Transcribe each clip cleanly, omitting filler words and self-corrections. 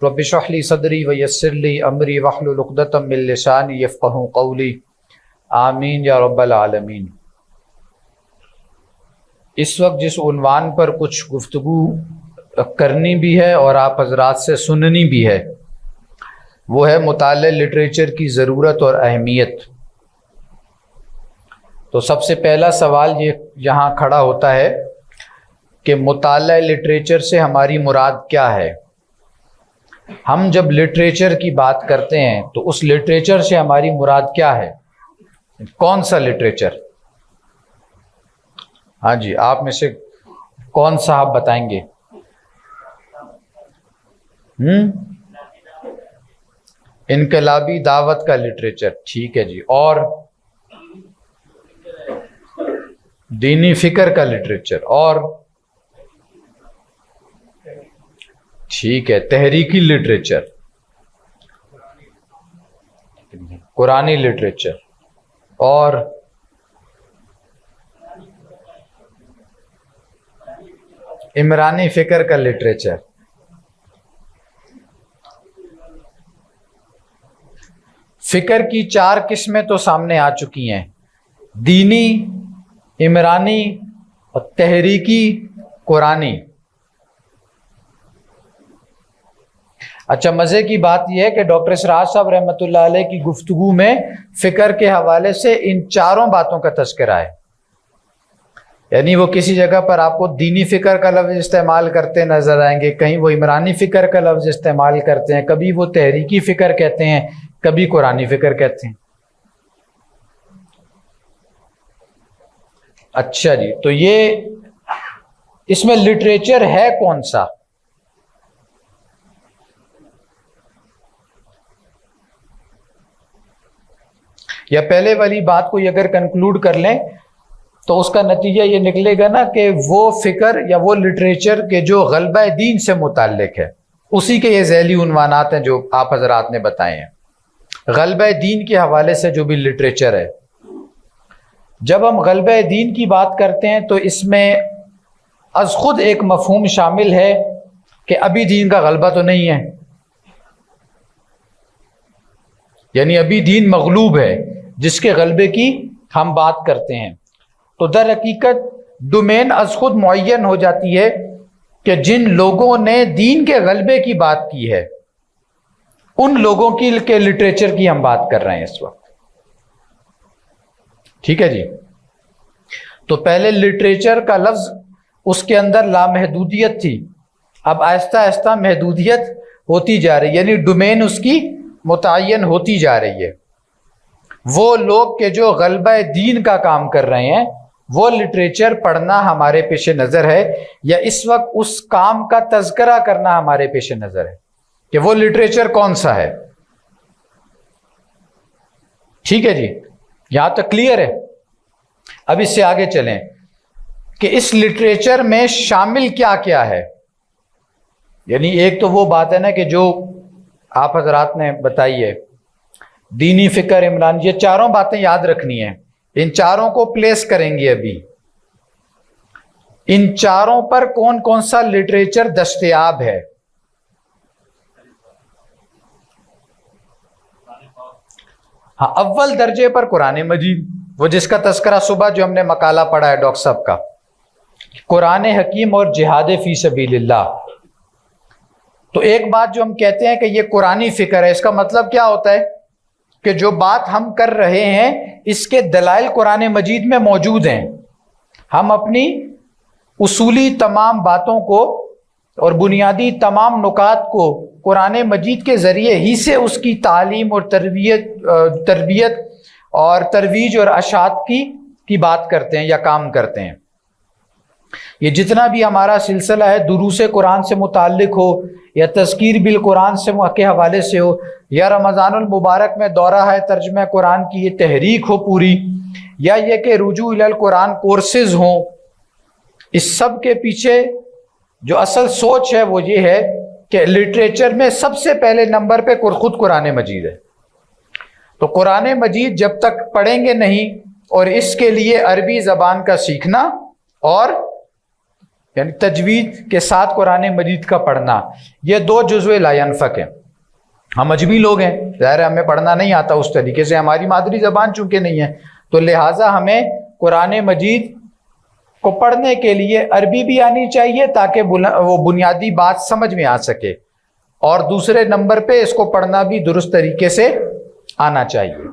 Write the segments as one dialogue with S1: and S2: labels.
S1: رب اشرح لی صدری ویسر لی امری واحلل عقدۃ من لسانی یفقہوا قولی آمین یا رب العالمین۔ اس وقت جس عنوان پر کچھ گفتگو کرنی بھی ہے اور آپ حضرات سے سننی بھی ہے وہ ہے مطالعہ لٹریچر کی ضرورت اور اہمیت۔ تو سب سے پہلا سوال یہ یہاں کھڑا ہوتا ہے کہ مطالعہ لٹریچر سے ہماری مراد کیا ہے؟ ہم جب لٹریچر کی بات کرتے ہیں تو اس لٹریچر سے ہماری مراد کیا ہے؟ کون سا لٹریچر؟ ہاں جی، آپ میں سے کون صاحب بتائیں گے؟ انقلابی دعوت کا لٹریچر، ٹھیک ہے جی۔ اور دینی فکر کا لٹریچر، اور ٹھیک ہے تحریکی لٹریچر، قرآنی لٹریچر، اور عمرانی فکر کا لٹریچر۔ فکر کی 4 قسمیں تو سامنے آ چکی ہیں، دینی، عمرانی اور تحریکی، قرآنی۔ اچھا، مزے کی بات یہ ہے کہ ڈاکٹر سراج صاحب رحمۃ اللہ علیہ کی گفتگو میں فکر کے حوالے سے ان 4 باتوں کا تذکرہ ہے، یعنی وہ کسی جگہ پر آپ کو دینی فکر کا لفظ استعمال کرتے نظر آئیں گے، کہیں وہ عمرانی فکر کا لفظ استعمال کرتے ہیں، کبھی وہ تحریکی فکر کہتے ہیں، کبھی قرآنی فکر کہتے ہیں۔ اچھا جی، تو یہ اس میں لٹریچر ہے کون سا؟ یا پہلے والی بات کو اگر کنکلوڈ کر لیں تو اس کا نتیجہ یہ نکلے گا نا کہ وہ فکر یا وہ لٹریچر کے جو غلبہ دین سے متعلق ہے، اسی کے یہ ذیلی عنوانات ہیں جو آپ حضرات نے بتائے ہیں۔ غلبہ دین کے حوالے سے جو بھی لٹریچر ہے، جب ہم غلبہ دین کی بات کرتے ہیں تو اس میں از خود ایک مفہوم شامل ہے کہ ابھی دین کا غلبہ تو نہیں ہے، یعنی ابھی دین مغلوب ہے جس کے غلبے کی ہم بات کرتے ہیں۔ تو در حقیقت ڈومین از خود معین ہو جاتی ہے کہ جن لوگوں نے دین کے غلبے کی بات کی ہے ان لوگوں کی کے لٹریچر کی ہم بات کر رہے ہیں اس وقت، ٹھیک ہے جی۔ تو پہلے لٹریچر کا لفظ اس کے اندر لامحدودیت تھی، اب آہستہ آہستہ محدودیت ہوتی جا رہی ہے، یعنی ڈومین اس کی متعین ہوتی جا رہی ہے۔ وہ لوگ کہ جو غلبہ دین کا کام کر رہے ہیں وہ لٹریچر پڑھنا ہمارے پیش نظر ہے، یا اس وقت اس کام کا تذکرہ کرنا ہمارے پیش نظر ہے کہ وہ لٹریچر کون سا ہے، ٹھیک ہے جی۔ یہاں تک کلیئر ہے؟ اب اس سے آگے چلیں کہ اس لٹریچر میں شامل کیا کیا ہے۔ یعنی ایک تو وہ بات ہے نا کہ جو آپ حضرات نے بتائی ہے، دینی فکر، عمران، یہ 4 باتیں یاد رکھنی ہیں، ان 4 کو پلیس کریں گے ابھی۔ ان 4 پر کون کون سا لٹریچر دستیاب ہے؟ ہاں، اول درجے پر قرآن مجید، وہ جس کا تذکرہ صبح جو ہم نے مقالہ پڑھا ہے ڈاکٹر صاحب کا، قرآن حکیم اور جہاد فی سبیل اللہ۔ تو ایک بات جو ہم کہتے ہیں کہ یہ قرآنی فکر ہے، اس کا مطلب کیا ہوتا ہے کہ جو بات ہم کر رہے ہیں اس کے دلائل قرآن مجید میں موجود ہیں، ہم اپنی اصولی تمام باتوں کو اور بنیادی تمام نکات کو قرآن مجید کے ذریعے ہی سے اس کی تعلیم اور تربیت اور ترویج اور اشاعت کی بات کرتے ہیں یا کام کرتے ہیں۔ یہ جتنا بھی ہمارا سلسلہ ہے دروس قرآن سے متعلق ہو یا تذکیر بالقرآن کے حوالے سے ہو، یا رمضان المبارک میں دورہ ہے ترجمہ قرآن کی یہ تحریک ہو پوری، یا یہ کہ رجوع الی القرآن کورسز ہوں، اس سب کے پیچھے جو اصل سوچ ہے وہ یہ ہے کہ لٹریچر میں سب سے پہلے نمبر پہ خود قرآن مجید ہے۔ تو قرآن مجید جب تک پڑھیں گے نہیں، اور اس کے لیے عربی زبان کا سیکھنا اور یعنی تجوید کے ساتھ قرآن مجید کا پڑھنا، یہ دو جزو لا ینفک ہیں۔ ہم اجمی لوگ ہیں، ظاہر ہے ہمیں پڑھنا نہیں آتا اس طریقے سے، ہماری مادری زبان چونکہ نہیں ہے، تو لہٰذا ہمیں قرآن مجید کو پڑھنے کے لیے عربی بھی آنی چاہیے تاکہ وہ بنیادی بات سمجھ میں آ سکے، اور دوسرے نمبر پہ اس کو پڑھنا بھی درست طریقے سے آنا چاہیے۔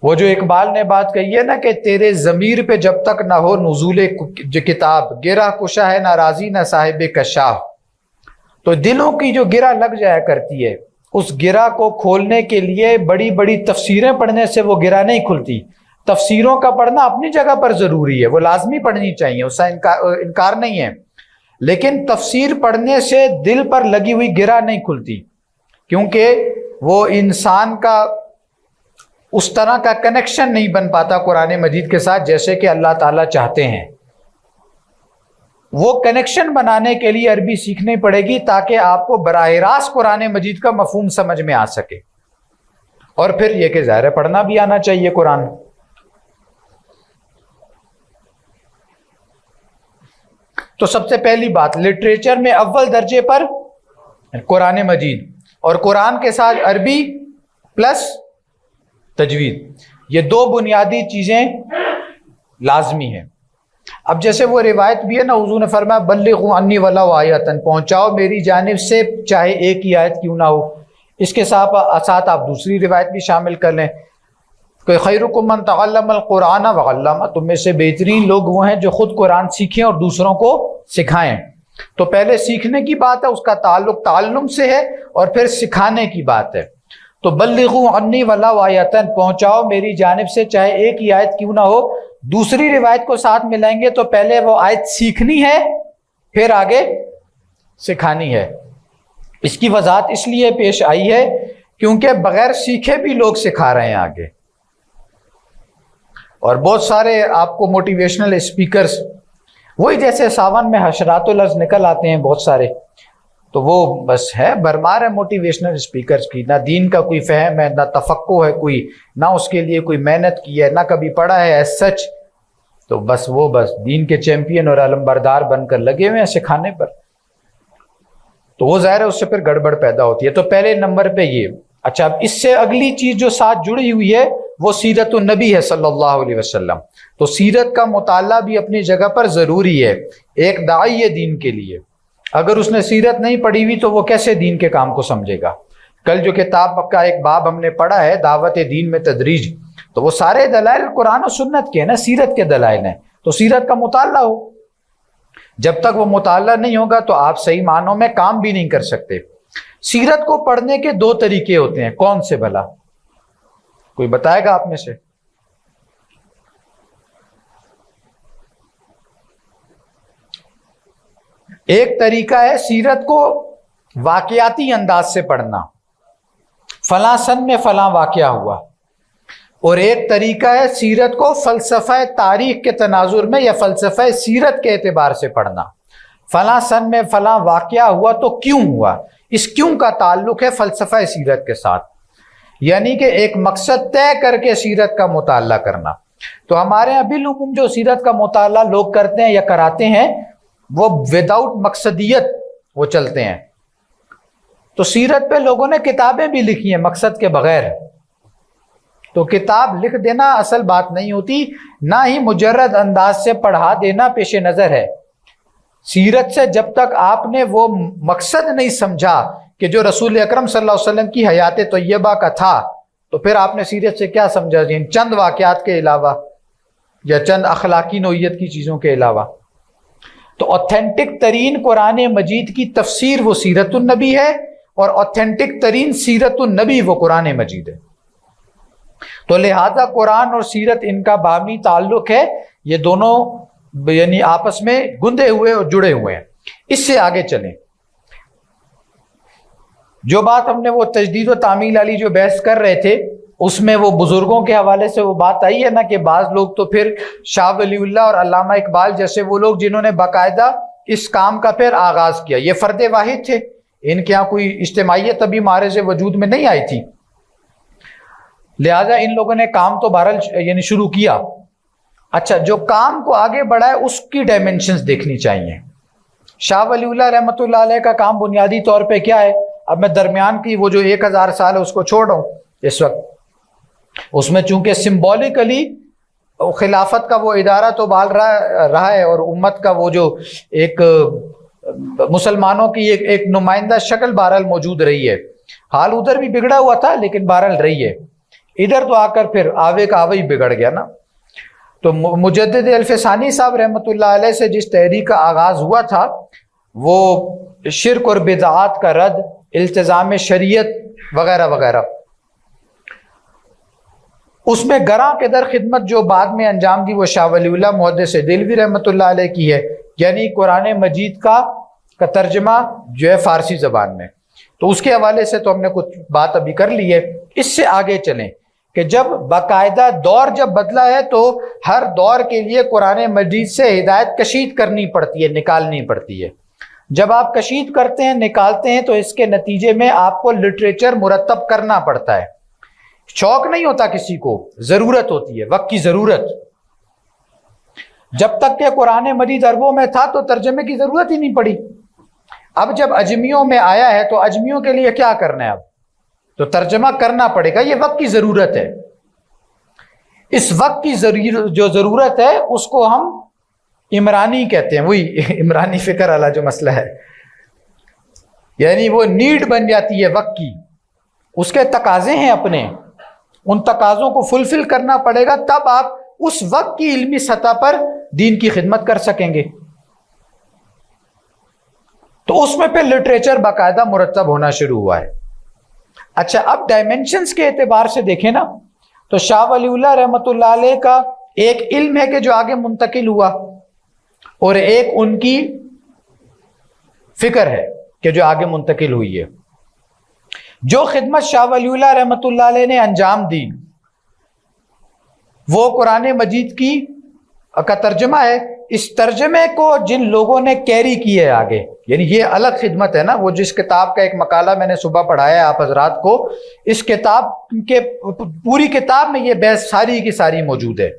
S1: وہ جو اقبال نے بات کہی ہے نا کہ تیرے ضمیر پہ جب تک نہ ہو نزول جو کتاب، گرہ کشا ہے ناراضی نہ صاحب کشاف، تو دلوں کی جو گرہ لگ جایا کرتی ہے، اس گرہ کو کھولنے کے لیے بڑی بڑی تفسیریں پڑھنے سے وہ گرہ نہیں کھلتی۔ تفسیروں کا پڑھنا اپنی جگہ پر ضروری ہے، وہ لازمی پڑھنی چاہیے، اس کا انکار نہیں ہے، لیکن تفسیر پڑھنے سے دل پر لگی ہوئی گرہ نہیں کھلتی، کیونکہ وہ انسان کا اس طرح کا کنیکشن نہیں بن پاتا قرآن مجید کے ساتھ جیسے کہ اللہ تعالیٰ چاہتے ہیں۔ وہ کنیکشن بنانے کے لیے عربی سیکھنی پڑے گی تاکہ آپ کو براہ راست قرآن مجید کا مفہوم سمجھ میں آ سکے، اور پھر یہ کہ ظاہر پڑھنا بھی آنا چاہیے قرآن۔ تو سب سے پہلی بات، لٹریچر میں اول درجے پر قرآن مجید، اور قرآن کے ساتھ عربی پلس تجوید، یہ دو بنیادی چیزیں لازمی ہیں۔ اب جیسے وہ روایت بھی ہے نا، حضور نے فرمایا بلغوا عنی ولو آیۃ، پہنچاؤ میری جانب سے چاہے ایک ہی آیت کیوں نہ ہو۔ اس کے ساتھ آپ دوسری روایت بھی شامل کر لیں کہ خیرکم من تعلم القرآن وعلمہ، تم میں سے بہترین لوگ وہ ہیں جو خود قرآن سیکھیں اور دوسروں کو سکھائیں۔ تو پہلے سیکھنے کی بات ہے، اس کا تعلق تعلم سے ہے، اور پھر سکھانے کی بات ہے۔ تو بلغوا عنی ولو آیۃ، پہنچاؤ میری جانب سے چاہے ایک ہی آیت کیوں نہ ہو۔ دوسری روایت کو ساتھ ملائیں گے تو پہلے وہ آیت سیکھنی ہے، پھر آگے سکھانی ہے۔ اس کی وضاحت اس لیے پیش آئی ہے کیونکہ بغیر سیکھے بھی لوگ سکھا رہے ہیں آگے، اور بہت سارے آپ کو موٹیویشنل اسپیکرز، وہی جیسے ساون میں حشرات الارض نکل آتے ہیں بہت سارے، تو وہ بس ہے برمار ہے موٹیویشنل اسپیکرز کی، نہ دین کا کوئی فہم ہے، نہ تفقہ ہے کوئی، نہ اس کے لیے کوئی محنت کی ہے، نہ کبھی پڑھا ہے ایز سچ، تو بس وہ بس دین کے چیمپئن اور علم بردار بن کر لگے ہوئے ہیں سکھانے پر، تو وہ ظاہر ہے اس سے پھر گڑبڑ پیدا ہوتی ہے۔ تو پہلے نمبر پہ یہ۔ اچھا، اب اس سے اگلی چیز جو ساتھ جڑی ہوئی ہے وہ سیرت النبی ہے صلی اللہ علیہ وسلم۔ تو سیرت کا مطالعہ بھی اپنی جگہ پر ضروری ہے ایک داعی دین کے لیے۔ اگر اس نے سیرت نہیں پڑھی ہوئی تو وہ کیسے دین کے کام کو سمجھے گا؟ کل جو کتاب کا ایک باب ہم نے پڑھا ہے دعوت دین میں تدریج، تو وہ سارے دلائل قرآن و سنت کے ہیں نا، سیرت کے دلائل ہیں، تو سیرت کا مطالعہ ہو۔ جب تک وہ مطالعہ نہیں ہوگا تو آپ صحیح معنوں میں کام بھی نہیں کر سکتے۔ سیرت کو پڑھنے کے دو طریقے ہوتے ہیں، کون سے بھلا؟ کوئی بتائے گا آپ میں سے؟ ایک طریقہ ہے سیرت کو واقعاتی انداز سے پڑھنا، فلاں سن میں فلاں واقعہ ہوا، اور ایک طریقہ ہے سیرت کو فلسفہ تاریخ کے تناظر میں یا فلسفہ سیرت کے اعتبار سے پڑھنا۔ فلاں سن میں فلاں واقعہ ہوا تو کیوں ہوا، اس کیوں کا تعلق ہے فلسفہ سیرت کے ساتھ، یعنی کہ ایک مقصد طے کر کے سیرت کا مطالعہ کرنا۔ تو ہمارے یہاں بالعموم جو سیرت کا مطالعہ لوگ کرتے ہیں یا کراتے ہیں وہ وداؤٹ مقصدیت وہ چلتے ہیں۔ تو سیرت پہ لوگوں نے کتابیں بھی لکھی ہیں مقصد کے بغیر، تو کتاب لکھ دینا اصل بات نہیں ہوتی، نہ ہی مجرد انداز سے پڑھا دینا پیش نظر ہے۔ سیرت سے جب تک آپ نے وہ مقصد نہیں سمجھا کہ جو رسول اکرم صلی اللہ علیہ وسلم کی حیات طیبہ کا تھا، تو پھر آپ نے سیرت سے کیا سمجھا؟ چند واقعات کے علاوہ یا چند اخلاقی نوعیت کی چیزوں کے علاوہ۔ تو اوتھینٹک ترین قرآن مجید کی تفسیر وہ سیرت النبی ہے، اور اوتھینٹک ترین سیرت النبی وہ قرآن مجید ہے۔ تو لہذا قرآن اور سیرت ان کا باہمی تعلق ہے، یہ دونوں یعنی آپس میں گندے ہوئے اور جڑے ہوئے ہیں۔ اس سے آگے چلیں، جو بات ہم نے وہ تجدید و تعمیل والی جو بحث کر رہے تھے، اس میں وہ بزرگوں کے حوالے سے وہ بات آئی ہے نا کہ بعض لوگ تو پھر شاہ ولی اللہ اور علامہ اقبال جیسے وہ لوگ جنہوں نے باقاعدہ اس کام کا پھر آغاز کیا، یہ فرد واحد تھے، ان کے یہاں کوئی اجتماعیت ابھی معرض وجود میں نہیں آئی تھی، لہذا ان لوگوں نے کام تو بہرحال یعنی شروع کیا، اچھا، جو کام کو آگے بڑھائے اس کی ڈائمینشنز دیکھنی چاہیے. شاہ ولی اللہ رحمۃ اللہ علیہ کا کام بنیادی طور پہ کیا ہے؟ اب میں درمیان کی وہ جو 1000 سال ہے اس کو چھوڑ رہا ہوں اس وقت. اس میں چونکہ سمبولیکلی خلافت کا وہ ادارہ تو بحال رہا ہے، اور امت کا وہ جو ایک مسلمانوں کی ایک نمائندہ شکل بہرحال موجود رہی ہے. حال ادھر بھی بگڑا ہوا تھا لیکن بہرحال رہی ہے. ادھر تو آ کر پھر آوے کا آوے ہی بگڑ گیا نا. تو مجدد الفسانی صاحب رحمۃ اللہ علیہ سے جس تحریک کا آغاز ہوا تھا وہ شرک اور بدعات کا رد، التزام شریعت وغیرہ وغیرہ، اس میں گراں کے در خدمت جو بعد میں انجام دی وہ شاہ ولی اللہ محدث دہلوی رحمۃ اللہ علیہ کی ہے، یعنی قرآن مجید کا ترجمہ جو ہے فارسی زبان میں. تو اس کے حوالے سے تو ہم نے کچھ بات ابھی کر لی ہے. اس سے آگے چلیں کہ جب باقاعدہ دور جب بدلا ہے تو ہر دور کے لیے قرآن مجید سے ہدایت کشید کرنی پڑتی ہے، نکالنی پڑتی ہے. جب آپ کشید کرتے ہیں، نکالتے ہیں، تو اس کے نتیجے میں آپ کو لٹریچر مرتب کرنا پڑتا ہے. شوق نہیں ہوتا کسی کو، ضرورت ہوتی ہے، وقت کی ضرورت. جب تک کہ قرآن مجید عربوں میں تھا تو ترجمے کی ضرورت ہی نہیں پڑی. اب جب اجمیوں میں آیا ہے تو اجمیوں کے لیے کیا کرنا ہے؟ اب تو ترجمہ کرنا پڑے گا. یہ وقت کی ضرورت ہے. اس وقت کی جو ضرورت ہے اس کو ہم عمرانی کہتے ہیں. وہی عمرانی فکر والا جو مسئلہ ہے، یعنی وہ نیڈ بن جاتی ہے وقت کی. اس کے تقاضے ہیں اپنے، ان تقاضوں کو فلفل کرنا پڑے گا، تب آپ اس وقت کی علمی سطح پر دین کی خدمت کر سکیں گے. تو اس میں پھر لٹریچر باقاعدہ مرتب ہونا شروع ہوا ہے. اچھا، اب ڈائمینشنز کے اعتبار سے دیکھیں نا تو شاہ ولی اللہ رحمۃ اللہ علیہ کا ایک علم ہے کہ جو آگے منتقل ہوا، اور ایک ان کی فکر ہے کہ جو آگے منتقل ہوئی ہے. جو خدمت شاہ ولی اللہ رحمۃ اللہ علیہ نے انجام دی وہ قرآن مجید کی کا ترجمہ ہے. اس ترجمے کو جن لوگوں نے کیری کی ہے آگے، یعنی یہ الگ خدمت ہے نا. وہ جس کتاب کا ایک مقالہ میں نے صبح پڑھایا ہے آپ حضرات کو، اس کتاب کے پوری کتاب میں یہ بحث ساری کی ساری موجود ہے.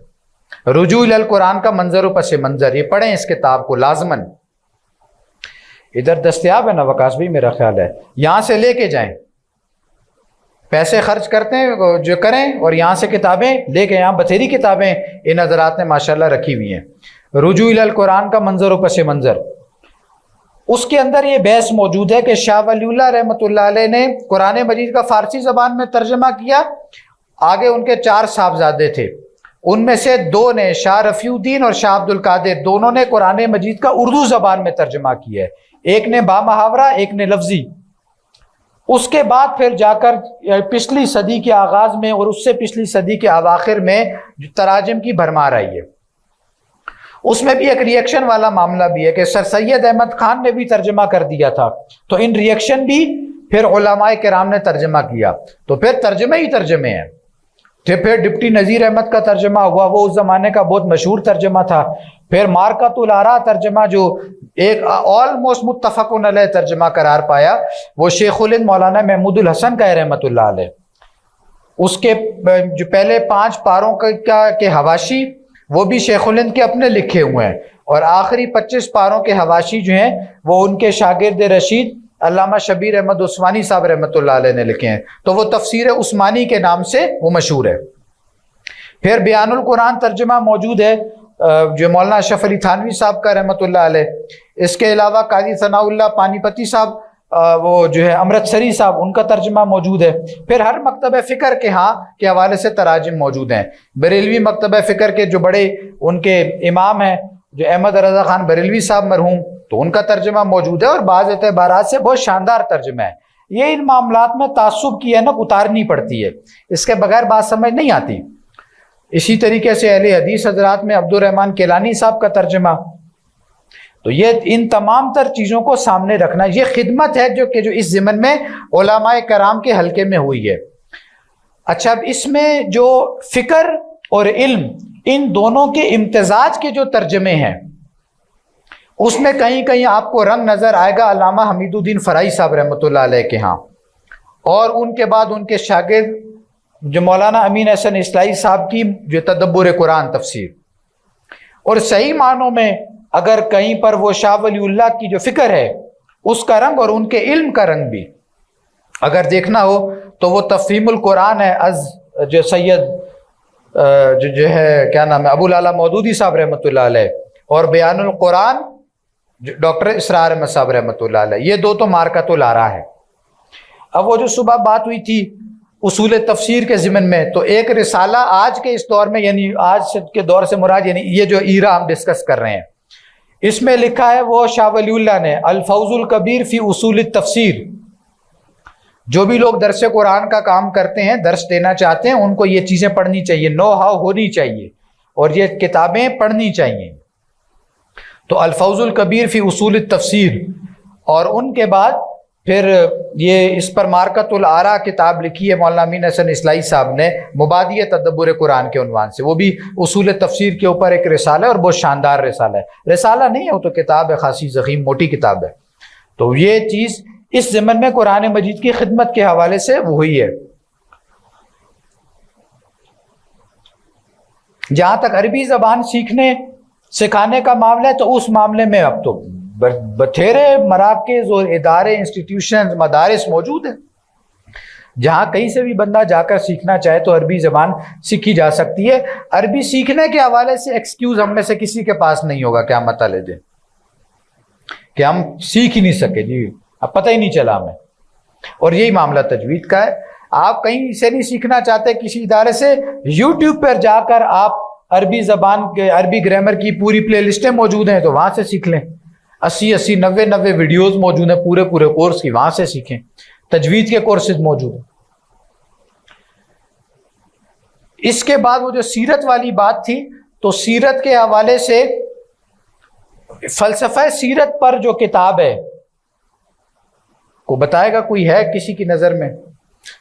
S1: رجوع الی القرآن کا منظر و پس منظر، یہ پڑھیں اس کتاب کو لازماً. ادھر دستیاب ہے نا وکاس بھی، میرا خیال ہے یہاں سے لے کے جائیں. پیسے خرچ کرتے ہیں جو کریں، اور یہاں سے کتابیں لے کے، یہاں بتھیری کتابیں ان حضرات نے ماشاءاللہ رکھی ہوئی ہیں. رجوع الی القرآن کا منظر و پس منظر، اس کے اندر یہ بحث موجود ہے کہ شاہ ولی اللہ رحمۃ اللہ علیہ نے قرآن مجید کا فارسی زبان میں ترجمہ کیا. آگے ان کے 4 صاحبزادے تھے، ان میں سے 2 نے، شاہ رفیع الدین اور شاہ عبد القادر، دونوں نے قرآن مجید کا اردو زبان میں ترجمہ کیا ہے. ایک نے با محاورہ، ایک نے لفظی. اس کے بعد پھر جا کر پچھلی صدی کے آغاز میں اور اس سے پچھلی صدی کے اواخر میں جو تراجم کی بھرمار آئی ہے، اس میں بھی ایک ریئیکشن والا معاملہ بھی ہے کہ سر سید احمد خان نے بھی ترجمہ کر دیا تھا، تو ان ریئیکشن بھی پھر علماء کرام نے ترجمہ کیا. تو پھر ترجمے ہی ترجمے ہیں. پھر ڈپٹی نذیر احمد کا ترجمہ ہوا، وہ اس زمانے کا بہت مشہور ترجمہ تھا. پھر مارکۃ الآراء ترجمہ جو ایک آلموسٹ متفق علیہ ترجمہ قرار پایا، وہ شیخ الہند مولانا محمود الحسن کا ہے رحمۃ اللہ علیہ. اس کے جو پہلے 5 پاروں کے حواشی وہ بھی شیخ الہند کے اپنے لکھے ہوئے ہیں، اور آخری 25 پاروں کے حواشی جو ہیں وہ ان کے شاگرد رشید علامہ شبیر احمد عثمانی صاحب رحمۃ اللہ علیہ نے لکھے ہیں. تو وہ تفسیر عثمانی کے نام سے وہ مشہور ہے. پھر بیان القرآن ترجمہ موجود ہے جو مولانا اشرف علی تھانوی صاحب کا رحمۃ اللہ علیہ. اس کے علاوہ قاضی ثناء اللہ پانی پتی صاحب وہ جو ہے امرتسری صاحب، ان کا ترجمہ موجود ہے. پھر ہر مکتبہ فکر کے ہاں کے حوالے سے تراجم موجود ہیں. بریلوی مکتبہ فکر کے جو بڑے ان کے امام ہیں جو احمد رضا خان بریلوی صاحب مرحوم، تو ان کا ترجمہ موجود ہے، اور بعض اعتبارات سے بہت شاندار ترجمہ ہے. یہ ان معاملات میں تعصب کی اینک اتارنی پڑتی ہے، اس کے بغیر بات سمجھ نہیں آتی. اسی طریقے سے اہل حدیث حضرات میں عبد الرحمن کیلانی صاحب کا ترجمہ. تو یہ ان تمام تر چیزوں کو سامنے رکھنا، یہ خدمت ہے جو اس ضمن میں علماء کرام کے حلقے میں ہوئی ہے. اچھا، اب اس میں جو فکر اور علم، ان دونوں کے امتزاج کے جو ترجمے ہیں، اس میں کہیں کہیں آپ کو رنگ نظر آئے گا علامہ حمید الدین فرائی صاحب رحمۃ اللہ علیہ کے ہاں، اور ان کے بعد ان کے شاگرد جو مولانا امین احسن اصلاحی صاحب کی جو تدبر قرآن تفسیر، اور صحیح معنوں میں اگر کہیں پر وہ شاہ ولی اللہ کی جو فکر ہے اس کا رنگ اور ان کے علم کا رنگ بھی اگر دیکھنا ہو تو وہ تفہیم القرآن ہے از جو سید جو ہے کیا نام ہے ابو العلا مودودی صاحب رحمۃ اللہ علیہ، اور بیان القرآن ڈاکٹر اسرار احمد صاحب رحمۃ اللہ علیہ، یہ دو تو مارکۃ الآراء ہے۔ اب وہ جو صبح بات ہوئی تھی اصول تفسیر کے ضمن میں، تو ایک رسالہ آج کے اس دور میں، یعنی آج کے دور سے مراد یعنی یہ جو ایرا ہم ڈسکس کر رہے ہیں، اس میں لکھا ہے وہ شاہ ولی اللہ نے الفوز الکبیر فی اصول التفسیر۔ جو بھی لوگ درس قرآن کا کام کرتے ہیں، درس دینا چاہتے ہیں، ان کو یہ چیزیں پڑھنی چاہیے، نو ہاؤ ہونی چاہیے اور یہ کتابیں پڑھنی چاہیے۔ تو الفوز الکبیر فی اصول التفسیر، اور ان کے بعد پھر یہ اس پر مارکۃ الآراء کتاب لکھی ہے مولانا امین حسن اصلاحی صاحب نے مبادی تدبر قرآن کے عنوان سے، وہ بھی اصول تفسیر کے اوپر ایک رسالہ ہے اور بہت شاندار رسالہ ہے، رسالہ نہیں ہے وہ تو کتاب ہے، خاصی ضخیم موٹی کتاب ہے۔ تو یہ چیز اس ضمن میں قرآن مجید کی خدمت کے حوالے سے وہی ہے۔ جہاں تک عربی زبان سیکھنے سکھانے کا معاملہ ہے تو اس معاملے میں اب تو بتھیرے مراکز اور ادارے انسٹیٹیوشن مدارس موجود ہیں، جہاں کہیں سے بھی بندہ جا کر سیکھنا چاہے تو عربی زبان سیکھی جا سکتی ہے۔ عربی سیکھنے کے حوالے سے ایکسکیوز ہم میں سے کسی کے پاس نہیں ہوگا قیامت والے دن کہ ہم سیکھ ہی نہیں سکے، جی اب پتہ ہی نہیں چلا ہمیں۔ اور یہی معاملہ تجوید کا ہے، آپ کہیں سے نہیں سیکھنا چاہتے کسی ادارے سے، یوٹیوب پر جا کر آپ عربی زبان کے عربی گرامر کی پوری پلے لسٹیں موجود ہیں تو وہاں سے سیکھ لیں، 80 90 ویڈیوز موجود ہیں پورے کورس کی، وہاں سے سیکھیں، تجوید کے کورسز موجود ہیں۔ اس کے بعد وہ جو سیرت والی بات تھی، تو سیرت کے حوالے سے فلسفہ سیرت پر جو کتاب ہے کو بتائے گا کوئی ہے کسی کی نظر میں؟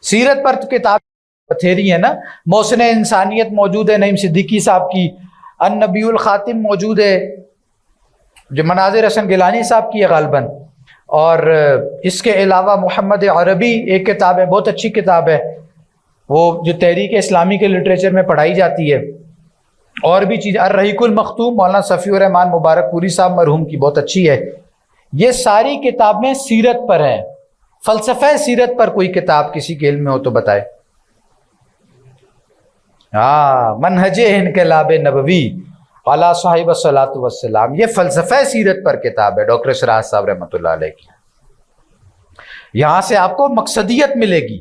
S1: سیرت پر تو کتاب بتھیری ہے نا، محسن انسانیت موجود ہے نعیم صدیقی صاحب کی، النبی الخاتم موجود ہے جو مناظر حسن گیلانی صاحب کی ہے غالباً، اور اس کے علاوہ محمد عربی ایک کتاب ہے، بہت اچھی کتاب ہے، وہ جو تحریک اسلامی کے لٹریچر میں پڑھائی جاتی ہے، اور بھی چیز الرحیق المختوم مولانا صفی الرحمان مبارک پوری صاحب مرحوم کی بہت اچھی ہے۔ یہ ساری کتابیں سیرت پر ہیں۔ فلسفہ سیرت پر کوئی کتاب کسی کے علم میں ہو تو بتائے۔ منہج انقلاب نبوی علی صاحب الصلاۃ والسلام، یہ فلسفہ سیرت پر کتاب ہے ڈاکٹر سراج صاحب رحمۃ اللہ علیہ کی۔ یہاں سے آپ کو مقصدیت ملے گی،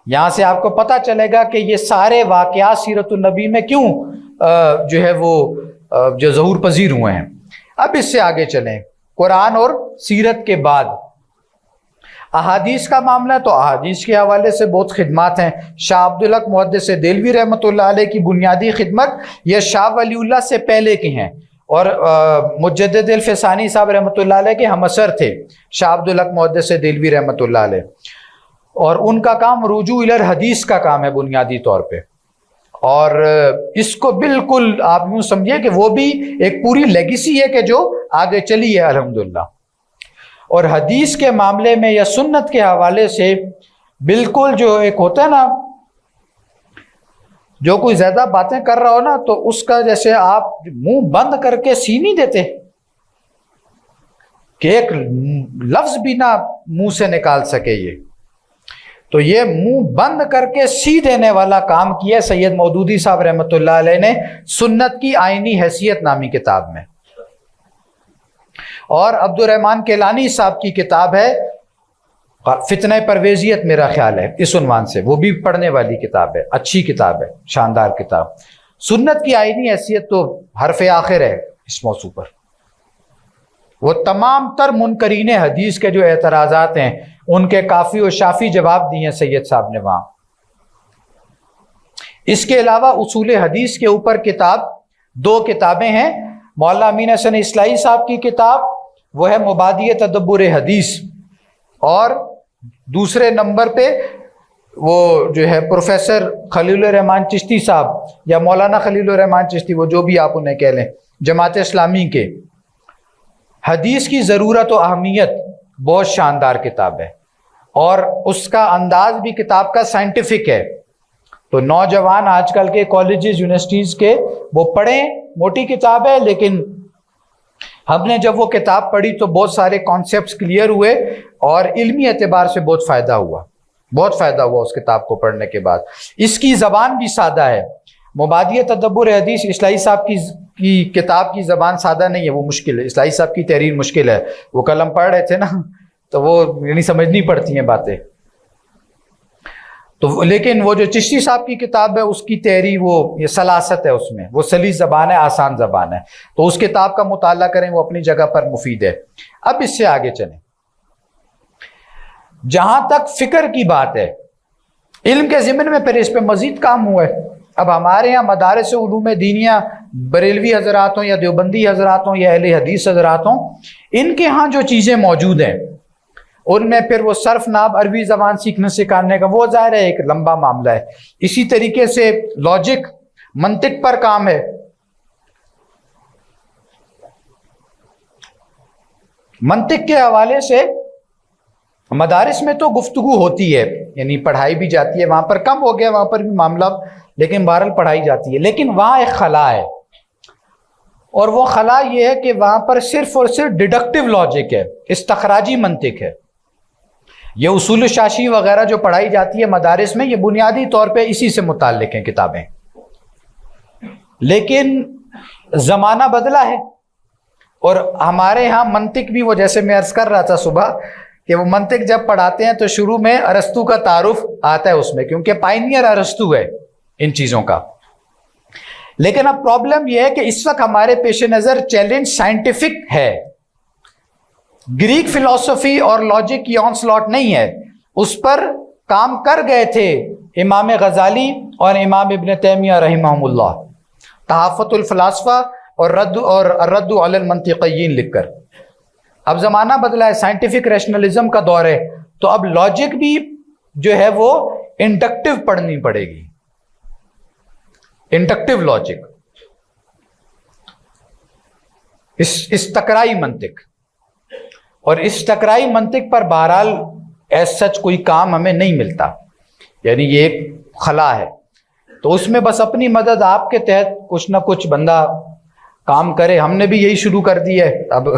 S1: یہاں سے آپ کو پتہ چلے گا کہ یہ سارے واقعات سیرت النبی میں کیوں جو ہے وہ جو ظہور پذیر ہوئے ہیں۔ اب اس سے آگے چلیں، قرآن اور سیرت کے بعد احادیث کا معاملہ، تو احادیث کے حوالے سے بہت خدمات ہیں۔ شاہ عبدالحق محدث دہلوی رحمۃ اللہ علیہ کی بنیادی خدمت یہ شاہ ولی اللہ سے پہلے کی ہیں، اور مجدد الفسانی صاحب رحمۃ اللہ علیہ کے ہم اثر تھے شاہ عبدالحق محدث دہلوی رحمۃ اللہ علیہ، اور ان کا کام رجوع الی الحدیث کا کام ہے بنیادی طور پہ، اور اس کو بالکل آپ یوں سمجھے کہ وہ بھی ایک پوری لیگیسی ہے کہ جو آگے چلی ہے الحمدللہ۔ اور حدیث کے معاملے میں یا سنت کے حوالے سے بالکل جو ایک ہوتا ہے نا، جو کوئی زیادہ باتیں کر رہا ہو نا تو اس کا جیسے آپ منہ بند کر کے سی نہیں دیتے کہ ایک لفظ بھی نہ منہ سے نکال سکے، تو یہ منہ بند کر کے سی دینے والا کام کیا سید مودودی صاحب رحمۃ اللہ علیہ نے سنت کی آئینی حیثیت نامی کتاب میں، اور عبد الرحمن کیلانی صاحب کی کتاب ہے فتنہ پرویزیت، میرا خیال ہے اس عنوان سے، وہ بھی پڑھنے والی کتاب ہے، اچھی کتاب ہے، شاندار کتاب۔ سنت کی آئینی حیثیت تو حرف آخر ہے اس موضوع پر، وہ تمام تر منکرین حدیث کے جو اعتراضات ہیں ان کے کافی و شافی جواب دیے سید صاحب نے وہاں۔ اس کے علاوہ اصول حدیث کے اوپر کتاب، 2 کتابیں ہیں، مولانا امین حسن اصلاحی صاحب کی کتاب وہ ہے مبادی تدبر حدیث، اور دوسرے نمبر پہ وہ جو ہے پروفیسر خلیل الرحمان چشتی صاحب یا مولانا خلیل الرحمان چشتی، وہ جو بھی آپ انہیں کہہ لیں، جماعت اسلامی کے، حدیث کی ضرورت و اہمیت، بہت شاندار کتاب ہے، اور اس کا انداز بھی کتاب کا سائنٹیفک ہے، تو نوجوان آج کل کے کالجز یونیورسٹیز کے وہ پڑھیں، موٹی کتاب ہے لیکن ہم نے جب وہ کتاب پڑھی تو بہت سارے کانسیپٹس کلیئر ہوئے اور علمی اعتبار سے بہت فائدہ ہوا، بہت فائدہ ہوا اس کتاب کو پڑھنے کے بعد۔ اس کی زبان بھی سادہ ہے، مبادیہ تدبر حدیث اصلاحی صاحب کی کتاب کی زبان سادہ نہیں ہے، وہ مشکل ہے، اصلاحی صاحب کی تحریر مشکل ہے، وہ قلم پڑھ رہے تھے نا تو وہ یعنی سمجھنی پڑتی ہیں باتیں، تو لیکن وہ جو چشتی صاحب کی کتاب ہے اس کی تحریر وہ یہ سلاست ہے، اس میں وہ سلیس زبان ہے، آسان زبان ہے، تو اس کتاب کا مطالعہ کریں، وہ اپنی جگہ پر مفید ہے۔ اب اس سے آگے چلیں، جہاں تک فکر کی بات ہے، علم کے ضمن میں پھر اس پہ مزید کام ہوا ہے۔ اب ہمارے یہاں مدارس علوم دینیہ بریلوی حضرات ہوں یا دیوبندی حضرات ہوں یا اہل حدیث حضرات ہوں، ان کے ہاں جو چیزیں موجود ہیں ان میں پھر وہ صرف ناب عربی زبان سیکھنے سکھانے کا وہ ظاہر ہے ایک لمبا معاملہ ہے، اسی طریقے سے لاجک منطق پر کام ہے، منطق کے حوالے سے مدارس میں تو گفتگو ہوتی ہے، یعنی پڑھائی بھی جاتی ہے، وہاں پر کم ہو گیا وہاں پر بھی معاملہ، لیکن بہرحال پڑھائی جاتی ہے، لیکن وہاں ایک خلا ہے، اور وہ خلا یہ ہے کہ وہاں پر صرف اور صرف ڈیڈکٹیو لاجک ہے، استخراجی منطق ہے۔ یہ اصول شاشی وغیرہ جو پڑھائی جاتی ہے مدارس میں، یہ بنیادی طور پہ اسی سے متعلق ہیں کتابیں، لیکن زمانہ بدلا ہے، اور ہمارے ہاں منطق بھی وہ جیسے میں عرض کر رہا تھا صبح کہ وہ منطق جب پڑھاتے ہیں تو شروع میں ارسطو کا تعارف آتا ہے اس میں، کیونکہ پائنیئر ارسطو ہے ان چیزوں کا۔ لیکن اب پرابلم یہ ہے کہ اس وقت ہمارے پیش نظر چیلنج سائنٹیفک ہے، گریک فلسفی اور لاجک کی آن سلاٹ نہیں ہے، اس پر کام کر گئے تھے امام غزالی اور امام ابن تیمیہ رحمہم اللہ، تحفۃ الفلاسفہ اور الرد علی المنطقیین لکھ کر۔ اب زمانہ بدلا ہے، سائنٹیفک ریشنلزم کا دور ہے، تو اب لاجک بھی جو ہے وہ انڈکٹیو پڑھنی پڑے گی، انڈکٹیو لاجک، استقرائی منطق، اور استقرائی منطق پر بہرحال ایز سچ کوئی کام ہمیں نہیں ملتا، یعنی یہ ایک خلا ہے، تو اس میں بس اپنی مدد آپ کے تحت کچھ نہ کچھ بندہ کام کرے، ہم نے بھی یہی شروع کر دی ہے اب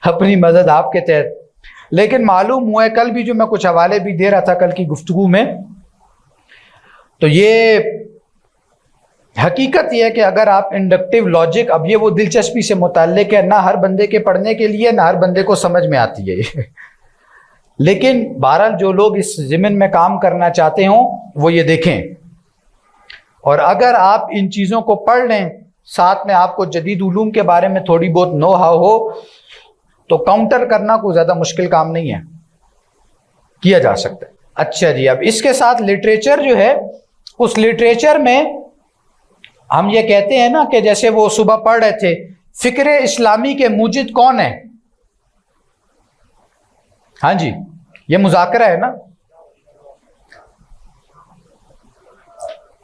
S1: اپنی مدد آپ کے تحت۔ لیکن معلوم ہوا ہے، کل بھی جو میں کچھ حوالے بھی دے رہا تھا کل کی گفتگو میں، تو یہ حقیقت یہ ہے کہ اگر آپ انڈکٹیو لاجک، اب یہ وہ دلچسپی سے متعلق ہے، نہ ہر بندے کے پڑھنے کے لیے، نہ ہر بندے کو سمجھ میں آتی ہے لیکن بہرحال جو لوگ اس ضمن میں کام کرنا چاہتے ہوں وہ یہ دیکھیں، اور اگر آپ ان چیزوں کو پڑھ لیں، ساتھ میں آپ کو جدید علوم کے بارے میں تھوڑی بہت نو ہاؤ ہو، تو کاؤنٹر کرنا کوئی زیادہ مشکل کام نہیں ہے، کیا جا سکتا ہے۔ اچھا جی، اب اس کے ساتھ لٹریچر جو ہے، اس لٹریچر میں ہم یہ کہتے ہیں نا کہ جیسے وہ صبح پڑھ رہے تھے، فکر اسلامی کے موجد کون ہے؟ ہاں جی، یہ مذاکرہ ہے نا،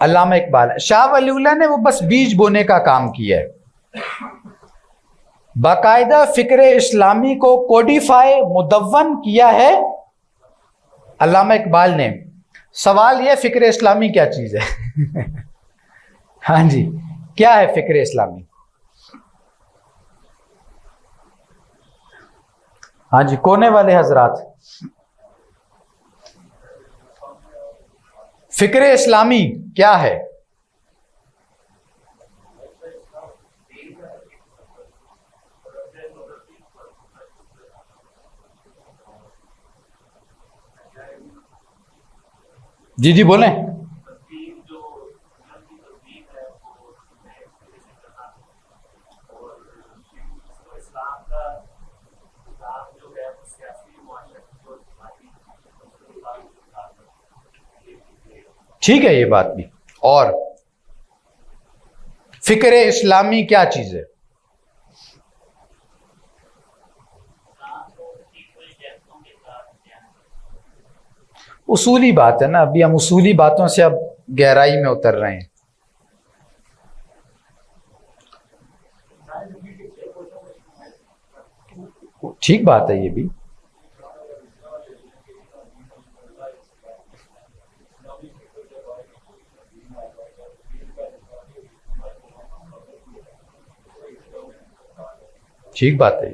S1: علامہ اقبال ہے۔ شاہ ولی اللہ نے وہ بس بیج بونے کا کام کیا ہے، باقاعدہ فکر اسلامی کو کوڈیفائی مدون کیا ہے علامہ اقبال نے۔ سوال یہ فکر اسلامی کیا چیز ہے ہاں جی، کیا ہے فکر اسلامی؟ ہاں جی، کونے والے حضرات، فکر اسلامی کیا ہے؟ جی جی بولیں۔ ٹھیک ہے، یہ بات بھی، اور فکر اسلامی کیا چیز ہے؟ اصولی بات ہے نا، ابھی ہم اصولی باتوں سے اب گہرائی میں اتر رہے ہیں۔ ٹھیک بات ہے یہ بھی، ٹھیک بات ہے،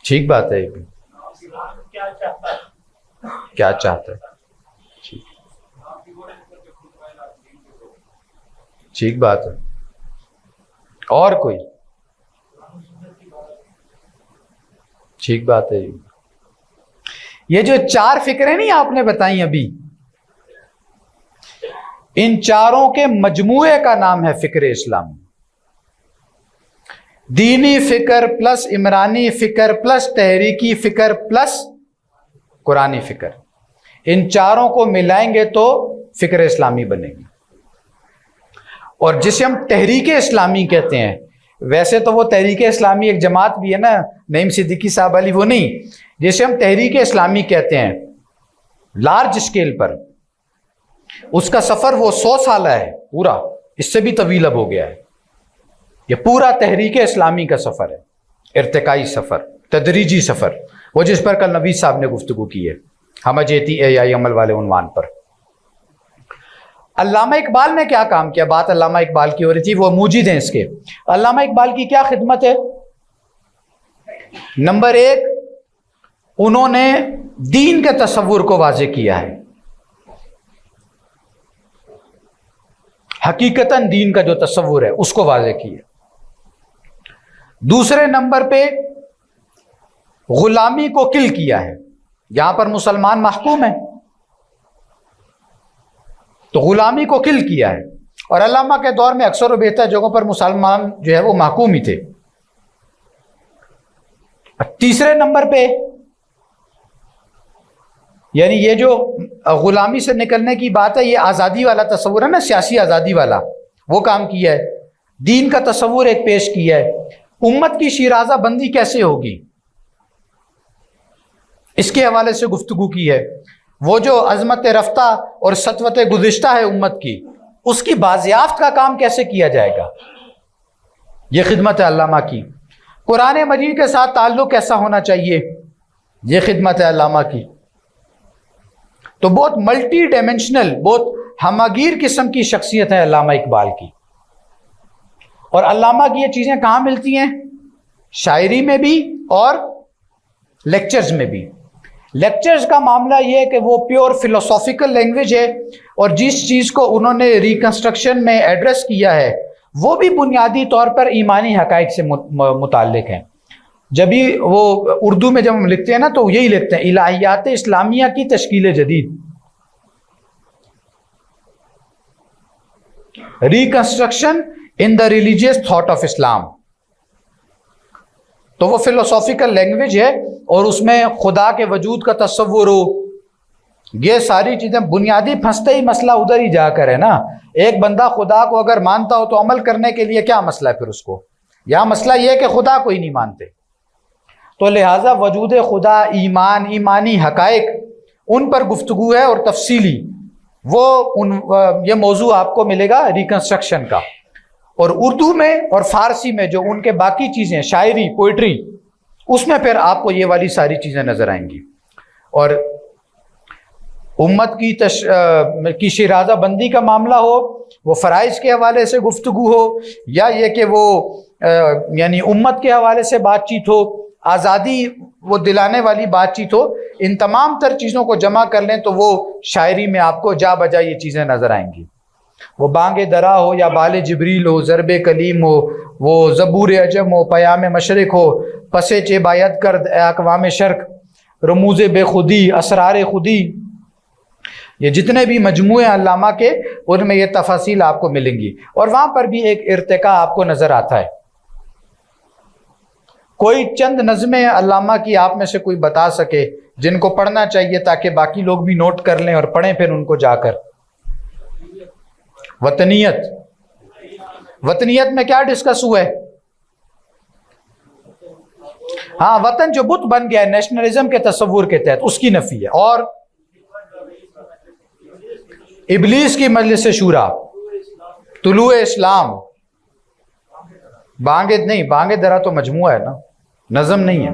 S1: ٹھیک بات ہے، کیا چاہتا ہے، ٹھیک بات ہے. اور کوئی؟ ٹھیک بات ہے. یہ جو 4 فکریں نہیں آپ نے بتائی ابھی، ان چاروں کے مجموعے کا نام ہے فکر اسلامی. دینی فکر پلس عمرانی فکر پلس تحریکی فکر پلس قرآنی فکر، ان چاروں کو ملائیں گے تو فکر اسلامی بنے گی. اور جسے ہم تحریک اسلامی کہتے ہیں، ویسے تو وہ تحریک اسلامی ایک جماعت بھی ہے نا، نعیم صدیقی صاحب والی، وہ نہیں. جسے ہم تحریک اسلامی کہتے ہیں لارج اسکیل پر، اس کا سفر وہ 100 سالہ ہے پورا، اس سے بھی طویل اب ہو گیا ہے. یہ پورا تحریک اسلامی کا سفر ہے، ارتقائی سفر، تدریجی سفر، وہ جس پر کل نوید صاحب نے گفتگو کی ہے ہمجیتی اے آئی عمل والے عنوان پر. علامہ اقبال نے کیا کام کیا؟ بات علامہ اقبال کی ہو رہی تھی، وہ موجد ہیں اس کے. علامہ اقبال کی کیا خدمت ہے؟ نمبر 1، انہوں نے دین کے تصور کو واضح کیا ہے، حقیقتاً دین کا جو تصور ہے اس کو واضح کیا. دوسرے نمبر پہ غلامی کو کل کیا ہے. یہاں پر مسلمان محکوم ہیں تو غلامی کو کل کیا ہے، اور علامہ کے دور میں اکثر و بیشتر جگہوں پر مسلمان جو ہے وہ محکوم ہی تھے. تیسرے نمبر پہ یعنی یہ جو غلامی سے نکلنے کی بات ہے، یہ آزادی والا تصور ہے نا، سیاسی آزادی والا، وہ کام کیا ہے. دین کا تصور ایک پیش کیا ہے. امت کی شیرازہ بندی کیسے ہوگی، اس کے حوالے سے گفتگو کی ہے. وہ جو عظمت رفتہ اور سطوت گزشتہ ہے امت کی، اس کی بازیافت کا کام کیسے کیا جائے گا، یہ خدمت ہے علامہ کی. قرآن مجید کے ساتھ تعلق کیسا ہونا چاہیے، یہ خدمت ہے علامہ کی. تو بہت ملٹی ڈائمینشنل، بہت ہماگیر قسم کی شخصیت ہے علامہ اقبال کی. اور علامہ کی یہ چیزیں کہاں ملتی ہیں؟ شاعری میں بھی اور لیکچرز میں بھی. لیکچرز کا معاملہ یہ ہے کہ وہ پیور فلسافیکل لینگویج ہے، اور جس چیز کو انہوں نے ریکنسٹرکشن میں ایڈریس کیا ہے وہ بھی بنیادی طور پر ایمانی حقائق سے متعلق ہیں. جبھی وہ اردو میں جب ہم لکھتے ہیں نا تو یہی لکھتے ہیں الہیات اسلامیہ کی تشکیل جدید، reconstruction in the religious thought of Islam. تو وہ فلسافیکل لینگویج ہے، اور اس میں خدا کے وجود کا تصور ہو، یہ ساری چیزیں بنیادی پھنستے ہی مسئلہ ادھر ہی جا کر ہے نا. ایک بندہ خدا کو اگر مانتا ہو تو عمل کرنے کے لیے کیا مسئلہ ہے پھر اس کو؟ یہاں مسئلہ یہ ہے کہ خدا کو ہی نہیں مانتے. تو لہٰذا وجود خدا، ایمان، ایمانی حقائق، ان پر گفتگو ہے اور تفصیلی. یہ موضوع آپ کو ملے گا ریکنسٹرکشن کا. اور اردو میں اور فارسی میں جو ان کے باقی چیزیں، شاعری، پوئٹری، اس میں پھر آپ کو یہ والی ساری چیزیں نظر آئیں گی. اور امت کی شیرازہ بندی کا معاملہ ہو، وہ فرائض کے حوالے سے گفتگو ہو، یا یہ کہ وہ یعنی امت کے حوالے سے بات چیت ہو، آزادی وہ دلانے والی بات چیت ہو، ان تمام تر چیزوں کو جمع کر لیں تو وہ شاعری میں آپ کو جا بجا یہ چیزیں نظر آئیں گی. وہ بانگ درا ہو یا بال جبریل ہو، ضرب کلیم ہو، وہ زبور عجم ہو، پیام مشرق ہو، پسے چے باید کرد اے اقوام شرق، رموز بے خودی، اسرار خودی، یہ جتنے بھی مجموعے علامہ کے، ان میں یہ تفاصیل آپ کو ملیں گی. اور وہاں پر بھی ایک ارتقاء آپ کو نظر آتا ہے. کوئی چند نظمیں علامہ کی آپ میں سے کوئی بتا سکے جن کو پڑھنا چاہیے تاکہ باقی لوگ بھی نوٹ کر لیں اور پڑھیں پھر ان کو جا کر؟ وطنیت، وطنیت میں کیا ڈسکس ہوا ہے؟ ہاں، وطن جو بت بن گیا ہے نیشنلزم کے تصور کے تحت، اس کی نفی ہے. اور ابلیس کی مجلس شورا، طلوع اسلام، بانگ نہیں، بانگ درا تو مجموعہ ہے نا، نظم نہیں ہے.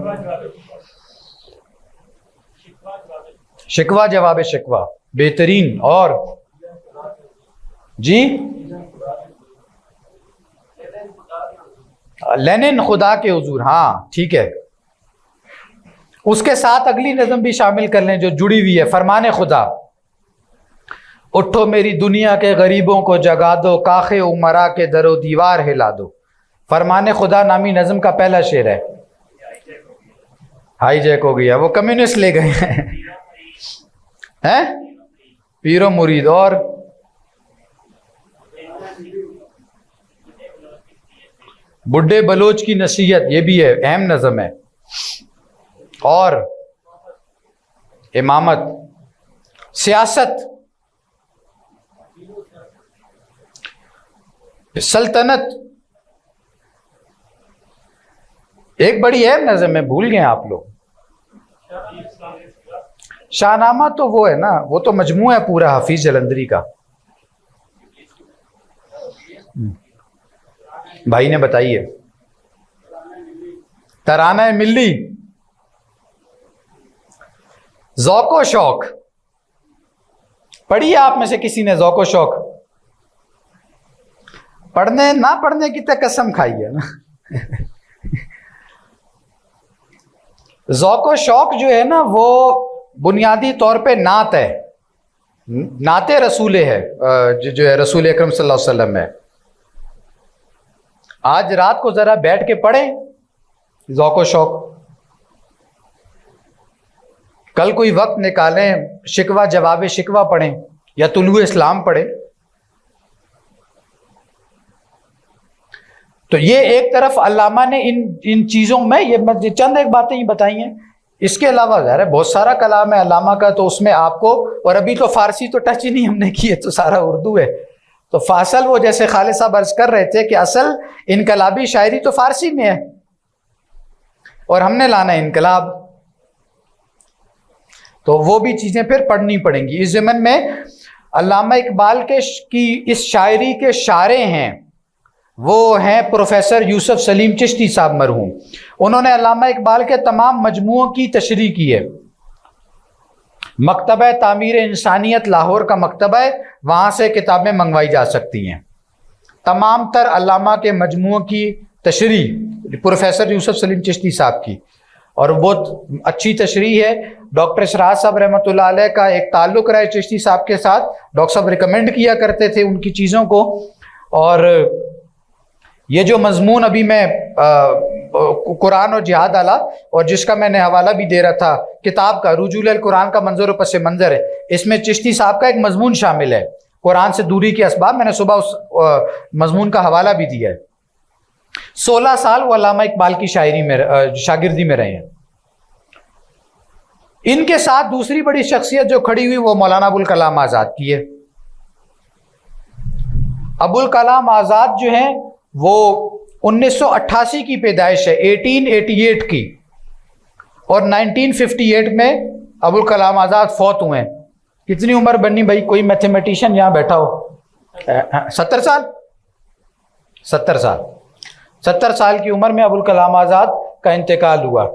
S1: شکوہ جواب شکوہ بہترین. اور جی لینن خدا کے حضور، ہاں ٹھیک ہے. اس کے ساتھ اگلی نظم بھی شامل کر لیں جو جڑی ہوئی ہے، فرمان خدا. اٹھو میری دنیا کے غریبوں کو جگا دو، کاخ عمرا کے در و دیوار ہلا دو. فرمان خدا نامی نظم کا پہلا شعر ہے. ہائی جیک ہو گیا، وہ کمیونسٹ لے گئے ہیں پیر و مرید. اور بڈھے بلوچ کی نصیحت، یہ بھی ہے، اہم نظم ہے. اور امامت، سیاست، سلطنت، ایک بڑی اہم نظم ہے، بھول گئے آپ لوگ. شاہ نامہ تو وہ ہے نا، وہ تو مجموعہ ہے پورا حفیظ جلندری کا. بھائی نے بتائیے. ترانہ ملی، ذوق و شوق پڑھی ہے آپ میں سے کسی نے؟ ذوق و شوق پڑھنے نہ پڑھنے کی تو قسم کھائی ہے نا. ذوق و شوق جو ہے نا وہ بنیادی طور پہ نعت ہے، نعت رسول ہے، جو ہے رسول اکرم صلی اللہ علیہ وسلم ہے. آج رات کو ذرا بیٹھ کے پڑھیں ذوق و شوق. کل کوئی وقت نکالیں، شکوہ جواب شکوہ پڑھیں یا طلوع اسلام پڑھیں. تو یہ ایک طرف علامہ نے ان چیزوں میں یہ چند ایک باتیں ہی بتائی ہیں. اس کے علاوہ ظاہر ہے بہت سارا کلام ہے علامہ کا، تو اس میں آپ کو، اور ابھی تو فارسی تو ٹچ ہی نہیں ہم نے کی ہے، تو سارا اردو ہے. تو فاصل وہ جیسے خالد صاحب عرض کر رہے تھے کہ اصل انقلابی شاعری تو فارسی میں ہے اور ہم نے لانا ہے انقلاب. تو وہ بھی چیزیں پھر پڑھنی پڑیں گی. اس ضمن میں علامہ اقبال کی اس شاعری کے شارح ہیں، وہ ہیں پروفیسر یوسف سلیم چشتی صاحب مرحوم. انہوں نے علامہ اقبال کے تمام مجموعوں کی تشریح کی ہے. مکتبہ تعمیر انسانیت لاہور کا مکتبہ ہے، وہاں سے کتابیں منگوائی جا سکتی ہیں. تمام تر علامہ کے مجموعوں کی تشریح پروفیسر یوسف سلیم چشتی صاحب کی، اور بہت اچھی تشریح ہے. ڈاکٹر اسرار صاحب رحمۃ اللہ علیہ کا ایک تعلق رہا ہے چشتی صاحب کے ساتھ، ڈاکٹر صاحب ریکمینڈ کیا کرتے تھے ان کی چیزوں کو. اور یہ جو مضمون ابھی میں قرآن اور جہاد والا، اور جس کا میں نے حوالہ بھی دے رہا تھا کتاب کا، رجوع القرآن کا منظر و پس منظر ہے، اس میں چشتی صاحب کا ایک مضمون شامل ہے، قرآن سے دوری کے اسباب. میں نے صبح اس مضمون کا حوالہ بھی دیا ہے. 16 سال وہ علامہ اقبال کی شاعری میں شاگردی میں رہے ہیں. ان کے ساتھ دوسری بڑی شخصیت جو کھڑی ہوئی وہ مولانا ابوالکلام آزاد کی ہے. ابوالکلام آزاد جو ہیں وہ 1988 کی پیدائش ہے، 1888 کی، اور 1958 میں ابوالکلام آزاد فوت ہوئے ہیں. کتنی عمر بنی بھائی؟ کوئی میتھمیٹیشین یہاں بیٹھا ہو؟ 70 سال. 70 سال کی عمر میں ابوالکلام آزاد کا انتقال ہوا.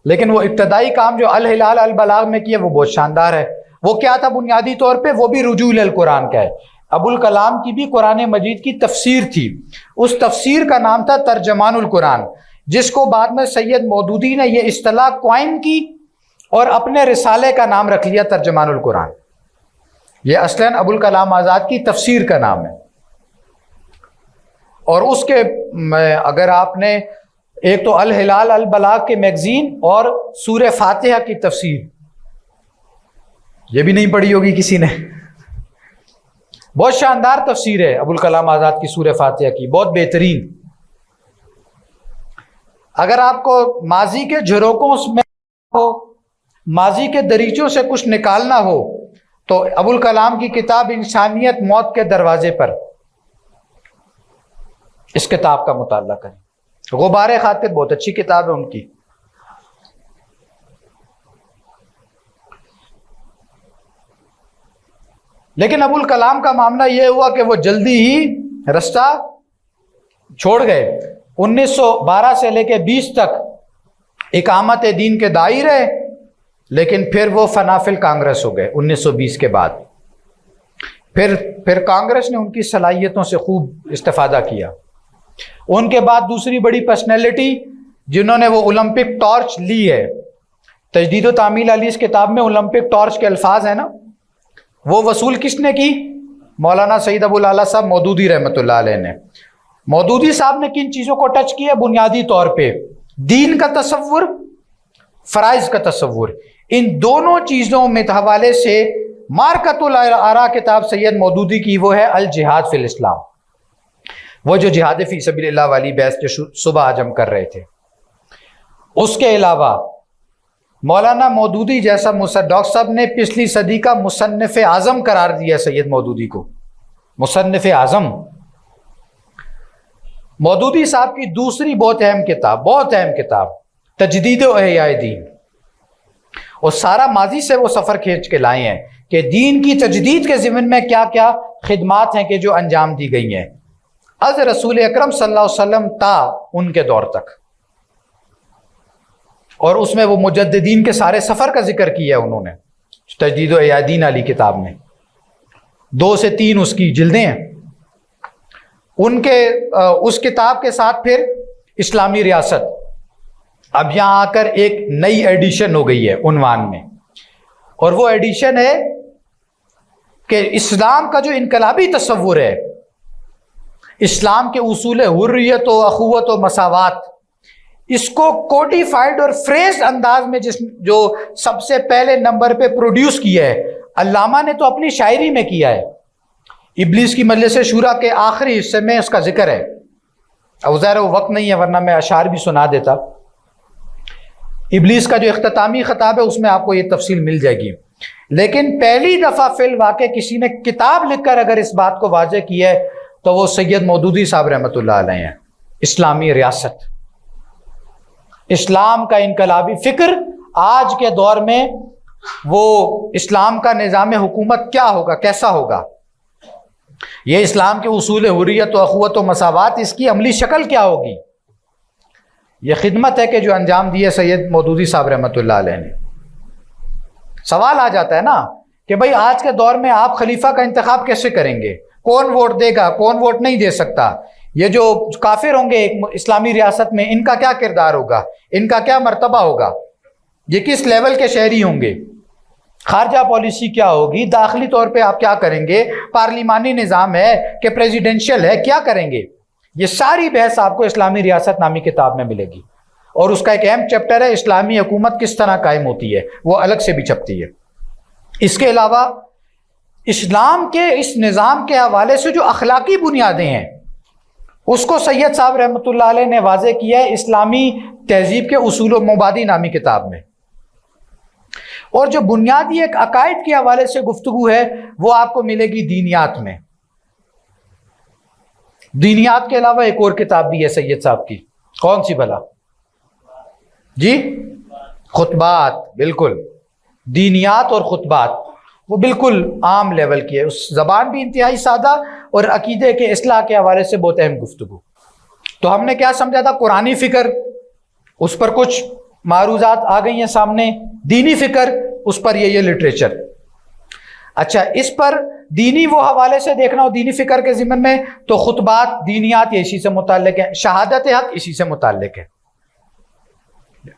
S1: لیکن وہ ابتدائی کام جو الہلال البلاغ میں کیا وہ بہت شاندار ہے. وہ کیا تھا بنیادی طور پہ؟ وہ بھی رجوع القرآن کا ہے. ابوالکلام کی بھی قرآن مجید کی تفسیر تھی، اس تفسیر کا نام تھا ترجمان القرآن، جس کو بعد میں سید مودودی نے یہ اصطلاح قائم کی اور اپنے رسالے کا نام رکھ لیا ترجمان القرآن. یہ اصلاً ابوالکلام آزاد کی تفسیر کا نام ہے. اور اس کے اگر آپ نے ایک تو الہلال البلاغ کے میگزین اور سورہ فاتحہ کی تفسیر، یہ بھی نہیں پڑھی ہوگی کسی نے. بہت شاندار تفسیر ہے ابوالکلام آزاد کی سورہ فاتحہ کی، بہت بہترین. اگر آپ کو ماضی کے جھروکوں میں ہو، ماضی کے دریچوں سے کچھ نکالنا ہو، تو ابوالکلام کی کتاب انسانیت موت کے دروازے پر، اس کتاب کا مطالعہ کریں. غبار خاطر بہت اچھی کتاب ہے ان کی. لیکن ابوالکلام کا معاملہ یہ ہوا کہ وہ جلدی ہی رستہ چھوڑ گئے. 1912 سے لے کے 20 تک اقامت دین کے داعی رہے، لیکن پھر وہ فنافل کانگریس ہو گئے 1920 کے بعد. پھر کانگریس نے ان کی صلاحیتوں سے خوب استفادہ کیا. ان کے بعد دوسری بڑی پرسنالٹی جنہوں نے وہ اولمپک ٹارچ لی ہے، تجدید و تعمیل علی اس کتاب میں اولمپک ٹارچ کے الفاظ ہیں نا، وہ وصول کس نے کی؟ مولانا سید ابو الاعلیٰ صاحب مودودی رحمۃ اللہ علیہ نے۔ مودودی صاحب نے کن چیزوں کو ٹچ کیا؟ بنیادی طور پہ دین کا تصور، فرائض کا تصور، ان دونوں چیزوں میں حوالے سے مارکۃ الآراء کتاب سید مودودی کی وہ ہے الجہاد فی الاسلام، وہ جو جہاد فی سبیل اللہ والی بحث جو صبح آج ہم کر رہے تھے۔ اس کے علاوہ مولانا مودودی جیسا ڈاکٹر صاحب نے پچھلی صدی کا مصنف اعظم قرار دیا سید مودودی کو، مصنف اعظم۔ مودودی صاحب کی دوسری بہت اہم کتاب تجدید و احیاء دین، اور سارا ماضی سے وہ سفر کھینچ کے لائے ہیں کہ دین کی تجدید کے ضمن میں کیا کیا خدمات ہیں کہ جو انجام دی گئی ہیں از رسول اکرم صلی اللہ علیہ وسلم تا ان کے دور تک، اور اس میں وہ مجددین کے سارے سفر کا ذکر کیا انہوں نے تجدید و احیاء دین علی کتاب میں۔ 2 سے 3 اس کی جلدیں ہیں۔ ان کے اس کتاب کے ساتھ پھر اسلامی ریاست، اب یہاں آ کر ایک نئی ایڈیشن ہو گئی ہے عنوان میں، اور وہ ایڈیشن ہے کہ اسلام کا جو انقلابی تصور ہے، اسلام کے اصول حریت و اخوت و مساوات، اس کو کوڈیفائیڈ اور فریزڈ انداز میں جو سب سے پہلے نمبر پہ پروڈیوس کیا ہے علامہ نے تو اپنی شاعری میں کیا ہے۔ ابلیس کی مجلس شورا کے آخری حصے میں اس کا ذکر ہے، اب ظاہر وہ وقت نہیں ہے ورنہ میں اشعار بھی سنا دیتا۔ ابلیس کا جو اختتامی خطاب ہے اس میں آپ کو یہ تفصیل مل جائے گی، لیکن پہلی دفعہ فی الواقع کسی نے کتاب لکھ کر اگر اس بات کو واضح کی ہے تو وہ سید مودودی صاحب رحمۃ اللہ علیہ ہیں۔ اسلامی ریاست، اسلام کا انقلابی فکر، آج کے دور میں وہ اسلام کا نظام حکومت کیا ہوگا، کیسا ہوگا، یہ اسلام کے اصول حریت و اخوت و مساوات، اس کی عملی شکل کیا ہوگی، یہ خدمت ہے کہ جو انجام دی ہے سید مودودی صاحب رحمۃ اللہ علیہ نے۔ سوال آ جاتا ہے نا کہ بھئی آج کے دور میں آپ خلیفہ کا انتخاب کیسے کریں گے، کون ووٹ دے گا، کون ووٹ نہیں دے سکتا، یہ جو کافر ہوں گے ایک اسلامی ریاست میں ان کا کیا کردار ہوگا، ان کا کیا مرتبہ ہوگا، یہ کس لیول کے شہری ہوں گے، خارجہ پالیسی کیا ہوگی، داخلی طور پہ آپ کیا کریں گے، پارلیمانی نظام ہے کہ پریزیڈنشل ہے، کیا کریں گے، یہ ساری بحث آپ کو اسلامی ریاست نامی کتاب میں ملے گی، اور اس کا ایک اہم چیپٹر ہے اسلامی حکومت کس طرح قائم ہوتی ہے، وہ الگ سے بھی چھپتی ہے۔ اس کے علاوہ اسلام کے اس نظام کے حوالے سے جو اخلاقی بنیادیں ہیں اس کو سید صاحب رحمۃ اللہ علیہ نے واضح کیا ہے اسلامی تہذیب کے اصول و مبادی نامی کتاب میں، اور جو بنیادی ایک عقائد کے حوالے سے گفتگو ہے وہ آپ کو ملے گی دینیات میں۔ دینیات کے علاوہ ایک اور کتاب بھی ہے سید صاحب کی، کون سی بھلا؟ جی خطبات، بالکل، دینیات اور خطبات، وہ بالکل عام لیول کی ہے، اس زبان بھی انتہائی سادہ اور عقیدے کے اصلاح کے حوالے سے بہت اہم گفتگو۔ تو ہم نے کیا سمجھا تھا، قرآنی فکر، اس پر کچھ معروضات آ گئی ہیں سامنے، دینی فکر، اس پر یہ لٹریچر۔ اچھا، اس پر دینی وہ حوالے سے دیکھنا ہو دینی فکر کے ضمن میں تو خطبات، دینیات یہ اسی سے متعلق ہے، شہادت حق اسی سے متعلق ہے،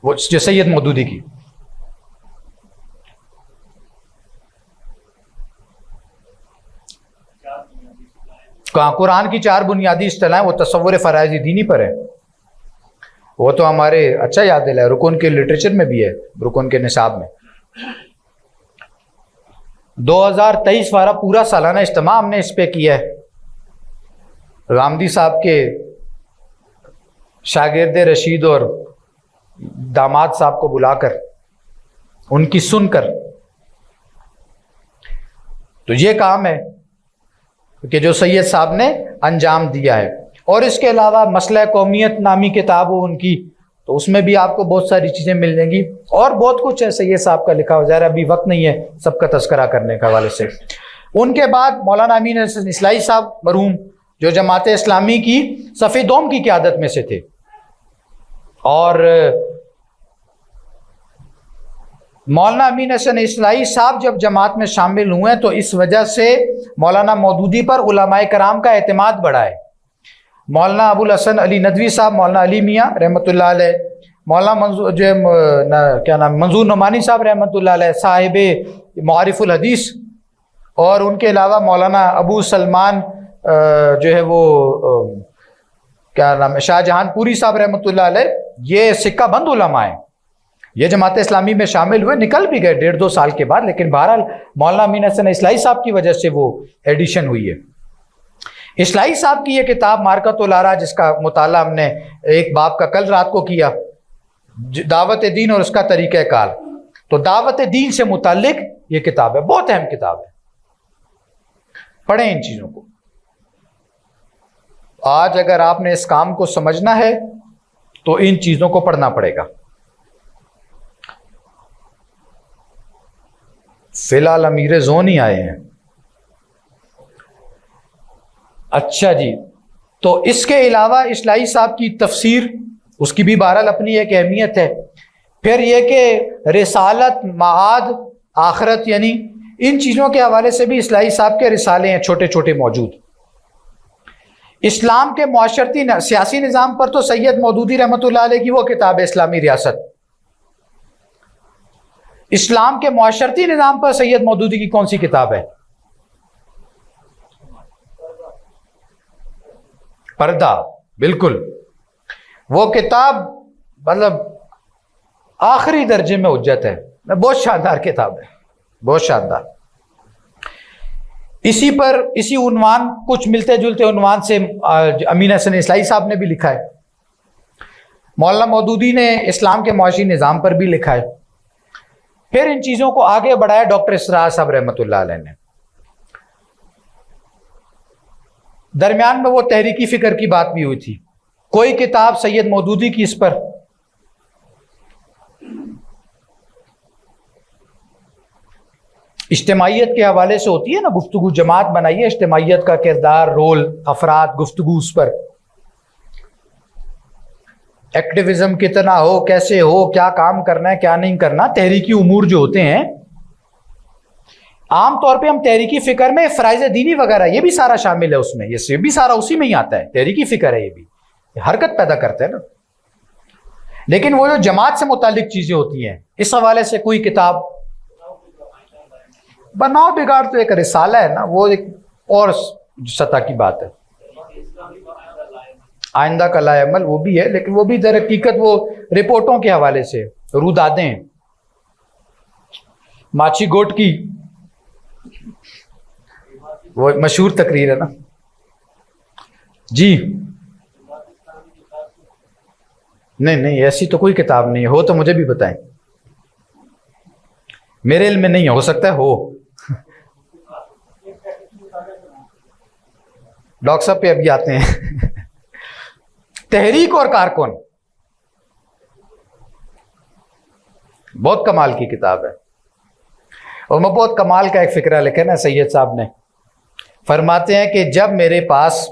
S1: وہ جو سید مودودی کی۔ قرآن کی 4 بنیادی اصطلاحیں، وہ تصور فرائض دینی پر ہے، وہ تو ہمارے اچھا یاد ہے، رکن کے لٹریچر میں بھی ہے، رکن کے نصاب میں۔ 2023 والا پورا سالانہ اجتماع ہم نے اس پہ کیا ہے، غامدی صاحب کے شاگرد رشید اور داماد صاحب کو بلا کر ان کی سن کر، تو یہ کام ہے کہ جو سید صاحب نے انجام دیا ہے۔ اور اس کے علاوہ مسئلہ قومیت نامی کتاب ہو ان کی، تو اس میں بھی آپ کو بہت ساری چیزیں مل جائیں گی، اور بہت کچھ ہے سید صاحب کا لکھا ہو، ظاہر ابھی وقت نہیں ہے سب کا تذکرہ کرنے کے حوالے سے۔ ان کے بعد مولانا امین حسن اصلاحی صاحب مرحوم، جو جماعت اسلامی کی صف دوم کی قیادت میں سے تھے، اور مولانا امین حسن اصلاحی صاحب جب جماعت میں شامل ہوئے تو اس وجہ سے مولانا مودودی پر علماء کرام کا اعتماد بڑھا ہے۔ مولانا ابو الحسن علی ندوی صاحب، مولانا علی میاں رحمۃ اللہ علیہ، مولانا منظور کیا نام منظور نعمانی صاحب رحمۃ اللہ علیہ صاحب معارف الحدیث، اور ان کے علاوہ مولانا ابو سلمان جو ہے وہ کیا نام ہے شاہ جہان پوری صاحب رحمۃ اللہ علیہ، یہ سکہ بند علماء ہیں، یہ جماعت اسلامی میں شامل ہوئے، نکل بھی گئے 1.5-2 سال کے بعد، لیکن بہرحال مولانا امین حسن اصلاحی صاحب کی وجہ سے وہ ایڈیشن ہوئی ہے۔ اصلاحی صاحب کی یہ کتاب مارکۃ الآراء، جس کا مطالعہ ہم نے ایک باب کا کل رات کو کیا، دعوت دین اور اس کا طریقہ کار، تو دعوت دین سے متعلق یہ کتاب ہے، بہت اہم کتاب ہے، پڑھیں ان چیزوں کو۔ آج اگر آپ نے اس کام کو سمجھنا ہے تو ان چیزوں کو پڑھنا پڑے گا۔ فی الحال امیر زون ہی آئے ہیں۔ اچھا جی، تو اس کے علاوہ اصلاحی صاحب کی تفسیر، اس کی بھی بہرحال اپنی ایک اہمیت ہے۔ پھر یہ کہ رسالت، معاد، آخرت، یعنی ان چیزوں کے حوالے سے بھی اصلاحی صاحب کے رسالے ہیں چھوٹے چھوٹے موجود۔ اسلام کے معاشرتی سیاسی نظام پر تو سید مودودی رحمۃ اللہ علیہ کی وہ کتاب ہے اسلامی ریاست۔ اسلام کے معاشرتی نظام پر سید مودودی کی کون سی کتاب ہے؟ پردہ، بالکل، وہ کتاب مطلب آخری درجے میں حجت ہے، بہت شاندار کتاب ہے، بہت شاندار۔ اسی پر اسی عنوان، کچھ ملتے جلتے عنوان سے امین حسن اصلاحی صاحب نے بھی لکھا ہے، مولانا مودودی نے اسلام کے معاشی نظام پر بھی لکھا ہے۔ پھر ان چیزوں کو آگے بڑھایا ڈاکٹر اسرار صاحب رحمۃ اللہ علیہ نے۔ درمیان میں وہ تحریکی فکر کی بات بھی ہوئی تھی، کوئی کتاب سید مودودی کی اس پر؟ اجتماعیت کے حوالے سے ہوتی ہے نا گفتگو، جماعت بنائیے، اجتماعیت کا کردار، رول، افراد، گفتگو اس پر، ایکٹیویزم کتنا ہو، کیسے ہو، کیا کام کرنا ہے، کیا نہیں کرنا، تحریکی امور جو ہوتے ہیں۔ عام طور پہ ہم تحریکی فکر میں فرائض دینی وغیرہ یہ بھی سارا شامل ہے اس میں، یہ بھی سارا اسی میں ہی آتا ہے، تحریکی فکر ہے، یہ بھی حرکت پیدا کرتا ہے نا۔ لیکن وہ جو جماعت سے متعلق چیزیں ہوتی ہیں، اس حوالے سے کوئی کتاب بناؤ بگاڑ تو ایک رسالہ ہے نا، وہ ایک اور سطح کی بات ہے۔ آئندہ کا لائے عمل وہ بھی ہے، لیکن وہ بھی در حقیقت وہ رپورٹوں کے حوالے سے رودادیں، ماچی گوٹ کی وہ مشہور تقریر ہے نا جی۔ نہیں ایسی تو کوئی کتاب نہیں ہے، ہو تو مجھے بھی بتائیں، میرے علم میں نہیں ہے، ہو سکتا ہے ہو۔ ڈاکٹر صاحب پہ ابھی آتے ہیں۔ تحریک اور کارکن بہت کمال کی کتاب ہے، اور میں بہت کمال کا ایک فکرہ لکھا نا سید صاحب نے، فرماتے ہیں کہ جب میرے پاس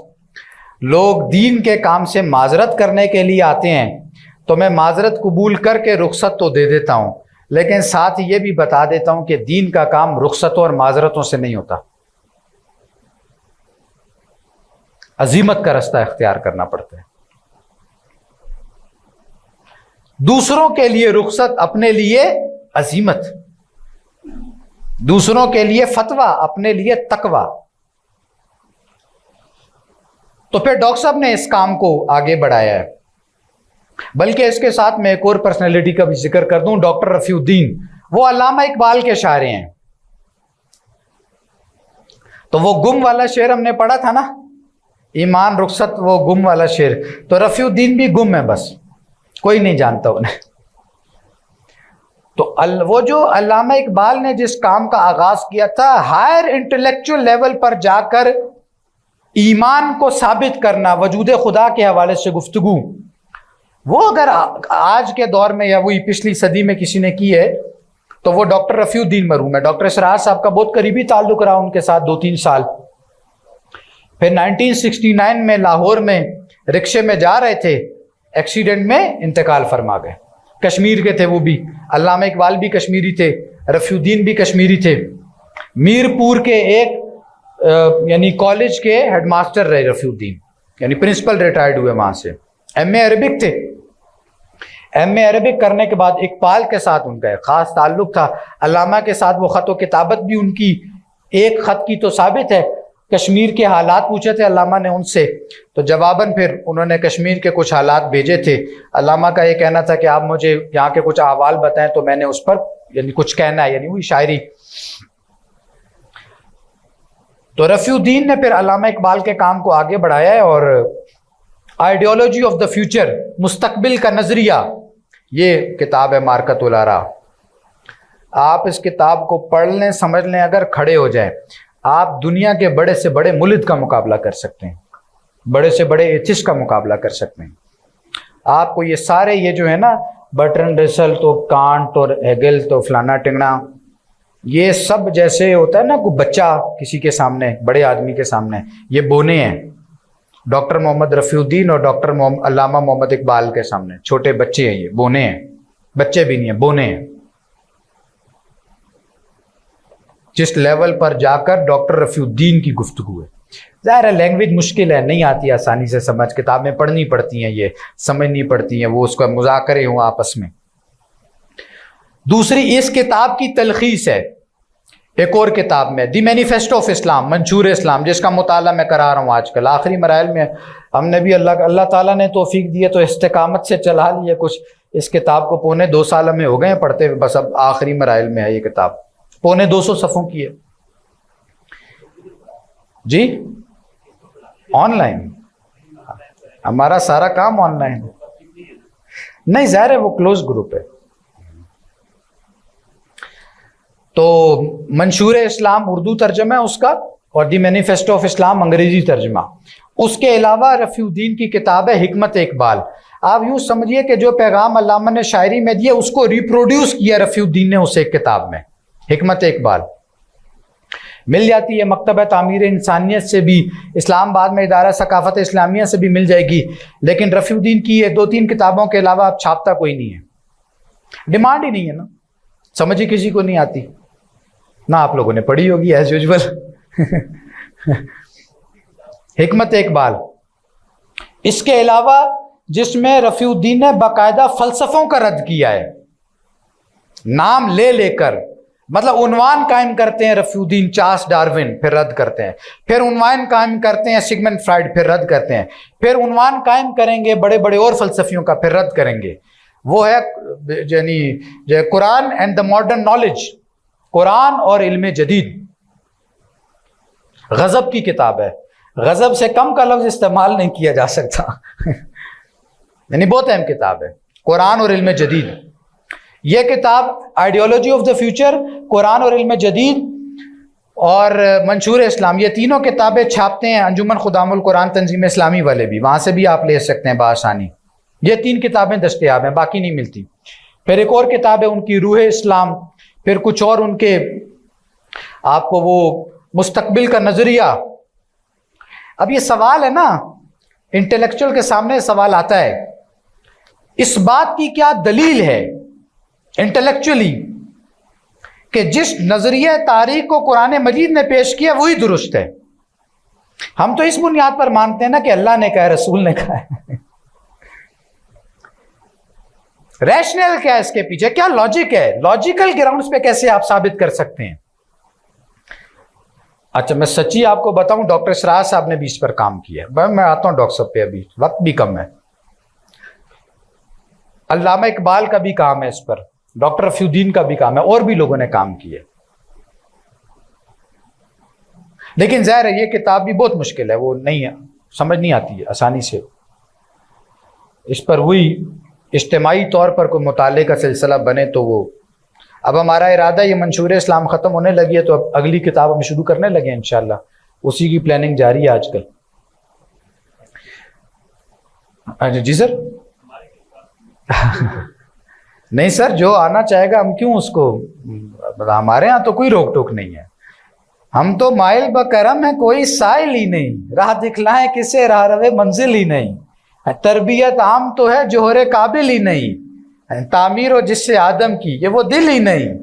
S1: لوگ دین کے کام سے معذرت کرنے کے لیے آتے ہیں تو میں معذرت قبول کر کے رخصت تو دے دیتا ہوں، لیکن ساتھ یہ بھی بتا دیتا ہوں کہ دین کا کام رخصتوں اور معذرتوں سے نہیں ہوتا، عزیمت کا رستہ اختیار کرنا پڑتا ہے۔ دوسروں کے لیے رخصت، اپنے لیے عزیمت، دوسروں کے لیے فتویٰ، اپنے لیے تقویٰ۔ تو پھر ڈاکٹر صاحب نے اس کام کو آگے بڑھایا ہے، بلکہ اس کے ساتھ میں ایک اور پرسنالٹی کا بھی ذکر کر دوں، ڈاکٹر رفیع الدین، وہ علامہ اقبال کے شاعر ہیں۔ تو وہ گم والا شعر ہم نے پڑھا تھا نا، ایمان رخصت، وہ گم والا شعر، تو رفیع الدین بھی گم ہے، بس کوئی نہیں جانتا انہیں۔ تو وہ جو علامہ اقبال نے جس کام کا آغاز کیا تھا، ہائر انٹلیکچوئل لیول پر جا کر ایمان کو ثابت کرنا، وجود خدا کے حوالے سے گفتگو، وہ اگر آج کے دور میں یا وہی پچھلی صدی میں کسی نے کی ہے تو وہ ڈاکٹر رفیع الدین مرحوم ہے۔ ڈاکٹر اسرار صاحب کا بہت قریبی تعلق رہا ان کے ساتھ 2-3 سال۔ پھر 1969 میں لاہور میں رکشے میں جا رہے تھے، ایکسیڈنٹ میں انتقال فرما گئے۔ کشمیر کے تھے وہ بھی، علامہ اقبال بھی کشمیری تھے، رفیع الدین بھی کشمیری تھے۔ میرپور کے ایک یعنی کالج کے ہیڈ ماسٹر رہے رفیع الدین، یعنی پرنسپل ریٹائرڈ ہوئے وہاں سے. ایم اے عربک تھے. ایم اے عربک کرنے کے بعد اقبال کے ساتھ ان کا ایک خاص تعلق تھا. علامہ کے ساتھ وہ خط و کتابت بھی ان کی ایک خط کی تو ثابت ہے. کشمیر کے حالات پوچھے تھے علامہ نے ان سے، تو جواباً پھر انہوں نے کشمیر کے کچھ حالات بھیجے تھے. علامہ کا یہ کہنا تھا کہ آپ مجھے یہاں کے کچھ احوال بتائیں، تو میں نے اس پر یعنی کچھ کہنا ہے، یعنی وہی شاعری. تو رفیع الدین نے پھر علامہ اقبال کے کام کو آگے بڑھایا ہے، اور آئیڈیالوجی آف دا فیوچر، مستقبل کا نظریہ، یہ کتاب ہے مارکت الآراء. آپ اس کتاب کو پڑھ لیں، سمجھ لیں، اگر کھڑے ہو جائیں، آپ دنیا کے بڑے سے بڑے ملحد کا مقابلہ کر سکتے ہیں، بڑے سے بڑے ایتھسٹ کا مقابلہ کر سکتے ہیں. آپ کو یہ سارے یہ جو ہے نا برٹرن رسل تو کانٹ اور ہیگل تو فلانا ٹنگنا، یہ سب جیسے ہوتا ہے نا کوئی بچہ کسی کے سامنے، بڑے آدمی کے سامنے، یہ بونے ہیں. ڈاکٹر محمد رفیع الدین اور ڈاکٹر علامہ محمد اقبال کے سامنے چھوٹے بچے ہیں، یہ بونے ہیں، بچے بھی نہیں ہیں، بونے ہیں. جس لیول پر جا کر ڈاکٹر رفیع الدین کی گفتگو ہے. ظاہر ہے لینگویج مشکل ہے، نہیں آتی آسانی سے سمجھ، کتابیں پڑھنی پڑتی ہیں، یہ سمجھنی پڑتی ہیں، وہ اس کا مذاکرے ہوں آپس میں. دوسری اس کتاب کی تلخیص ہے ایک اور کتاب میں، دی مینیفیسٹو آف اسلام، منشور اسلام، جس کا مطالعہ میں کرا رہا ہوں آج کل آخری مراحل میں. ہم نے بھی اللہ تعالیٰ نے توفیق دی ہے تو استقامت سے چلا لیا کچھ. اس کتاب کو 2.25 سال میں ہو گئے ہیں پڑھتے ہوئے، بس اب آخری مراحل میں ہے. یہ کتاب 250 صفحوں کی ہے. جی آن لائن، ہمارا سارا کام آن لائن نہیں، ظاہر ہے وہ کلوز گروپ ہے. تو منشور اسلام اردو ترجمہ ہے اس کا، اور دی مینیفیسٹو آف اسلام انگریزی ترجمہ. اس کے علاوہ رفیع الدین کی کتاب ہے حکمت اقبال. آپ یوں سمجھیے کہ جو پیغام علامہ نے شاعری میں دیا اس کو ریپروڈیوس کیا رفیع الدین نے اس ایک کتاب میں، حکمت اقبال. مل جاتی ہے مکتبہ تعمیر انسانیت سے بھی، اسلام آباد میں ادارہ ثقافت اسلامیہ سے بھی مل جائے گی. لیکن رفیع الدین کی یہ 2-3 کتابوں کے علاوہ اب چھاپتا کوئی نہیں ہے، ڈیمانڈ ہی نہیں ہے نا، سمجھ ہی کسی کو نہیں آتی. نہ آپ لوگوں نے پڑھی ہوگی ایز یوزول. حکمت اقبال. اس کے علاوہ جس میں رفیع الدین نے باقاعدہ فلسفوں کا رد کیا ہے، نام لے لے کر، مطلب عنوان قائم کرتے ہیں رفیع الدین چارلس ڈارون، پھر رد کرتے ہیں، پھر عنوان قائم کرتے ہیں سگمنڈ فرائڈ، پھر رد کرتے ہیں، پھر عنوان قائم کریں گے بڑے بڑے اور فلسفیوں کا، پھر رد کریں گے. وہ ہے یعنی قرآن اینڈ دا ماڈرن نالج، قرآن اور علم جدید. غضب کی کتاب ہے، غضب سے کم کا لفظ استعمال نہیں کیا جا سکتا. یعنی بہت اہم کتاب ہے، قرآن اور علم جدید. یہ کتاب آئیڈیالوجی آف دا فیوچر، قرآن اور علم جدید اور منشور اسلام، یہ تینوں کتابیں چھاپتے ہیں انجمن خدام القرآن تنظیم اسلامی والے بھی، وہاں سے بھی آپ لے سکتے ہیں بآسانی. یہ 3 کتابیں دستیاب ہیں، باقی نہیں ملتی. پھر ایک اور کتاب ہے ان کی روح اسلام، پھر کچھ اور ان کے آپ کو وہ مستقبل کا نظریہ. اب یہ سوال ہے نا، انٹلیکچوئل کے سامنے سوال آتا ہے، اس بات کی کیا دلیل ہے انٹلیکچولی کہ جس نظریہ تاریخ کو قرآن مجید نے پیش کیا وہی درست ہے؟ ہم تو اس بنیاد پر مانتے ہیں نا کہ اللہ نے کہا ہے، رسول نے کہا ہے. ریشنل کیا ہے اس کے پیچھے، کیا لاجک ہے؟ لاجیکل گراؤنڈز پہ کیسے آپ ثابت کر سکتے ہیں؟ اچھا میں سچی آپ کو بتاؤں، ڈاکٹر اسرار صاحب نے بھی اس پر کام کیا ہے. میں آتا ہوں ڈاکٹر صاحب پہ، ابھی وقت بھی کم ہے. علامہ اقبال کا بھی کام ہے اس پر، ڈاکٹر رفیع الدین کا بھی کام ہے، اور بھی لوگوں نے کام کیا. لیکن ظاہر ہے یہ کتاب بھی بہت مشکل ہے، وہ نہیں سمجھ نہیں آتی ہے آسانی سے. اس پر وہی اجتماعی طور پر کوئی مطالعے کا سلسلہ بنے تو وہ. اب ہمارا ارادہ یہ منشور اسلام ختم ہونے لگی ہے تو اب اگلی کتاب ہم شروع کرنے لگے ہیں انشاءاللہ، اسی کی پلاننگ جاری ہے آج کل. جی سر. نہیں سر، جو آنا چاہے گا ہم کیوں اس کو، ہمارے ہاں تو کوئی روک ٹوک نہیں ہے. ہم تو مائل بکرم ہیں، کوئی سائل ہی نہیں، راہ دکھلائیں کسے راہ روے منزل ہی نہیں. تربیت عام تو ہے جوہر قابل ہی نہیں، تعمیر ہو جس سے آدم کی یہ وہ دل ہی نہیں.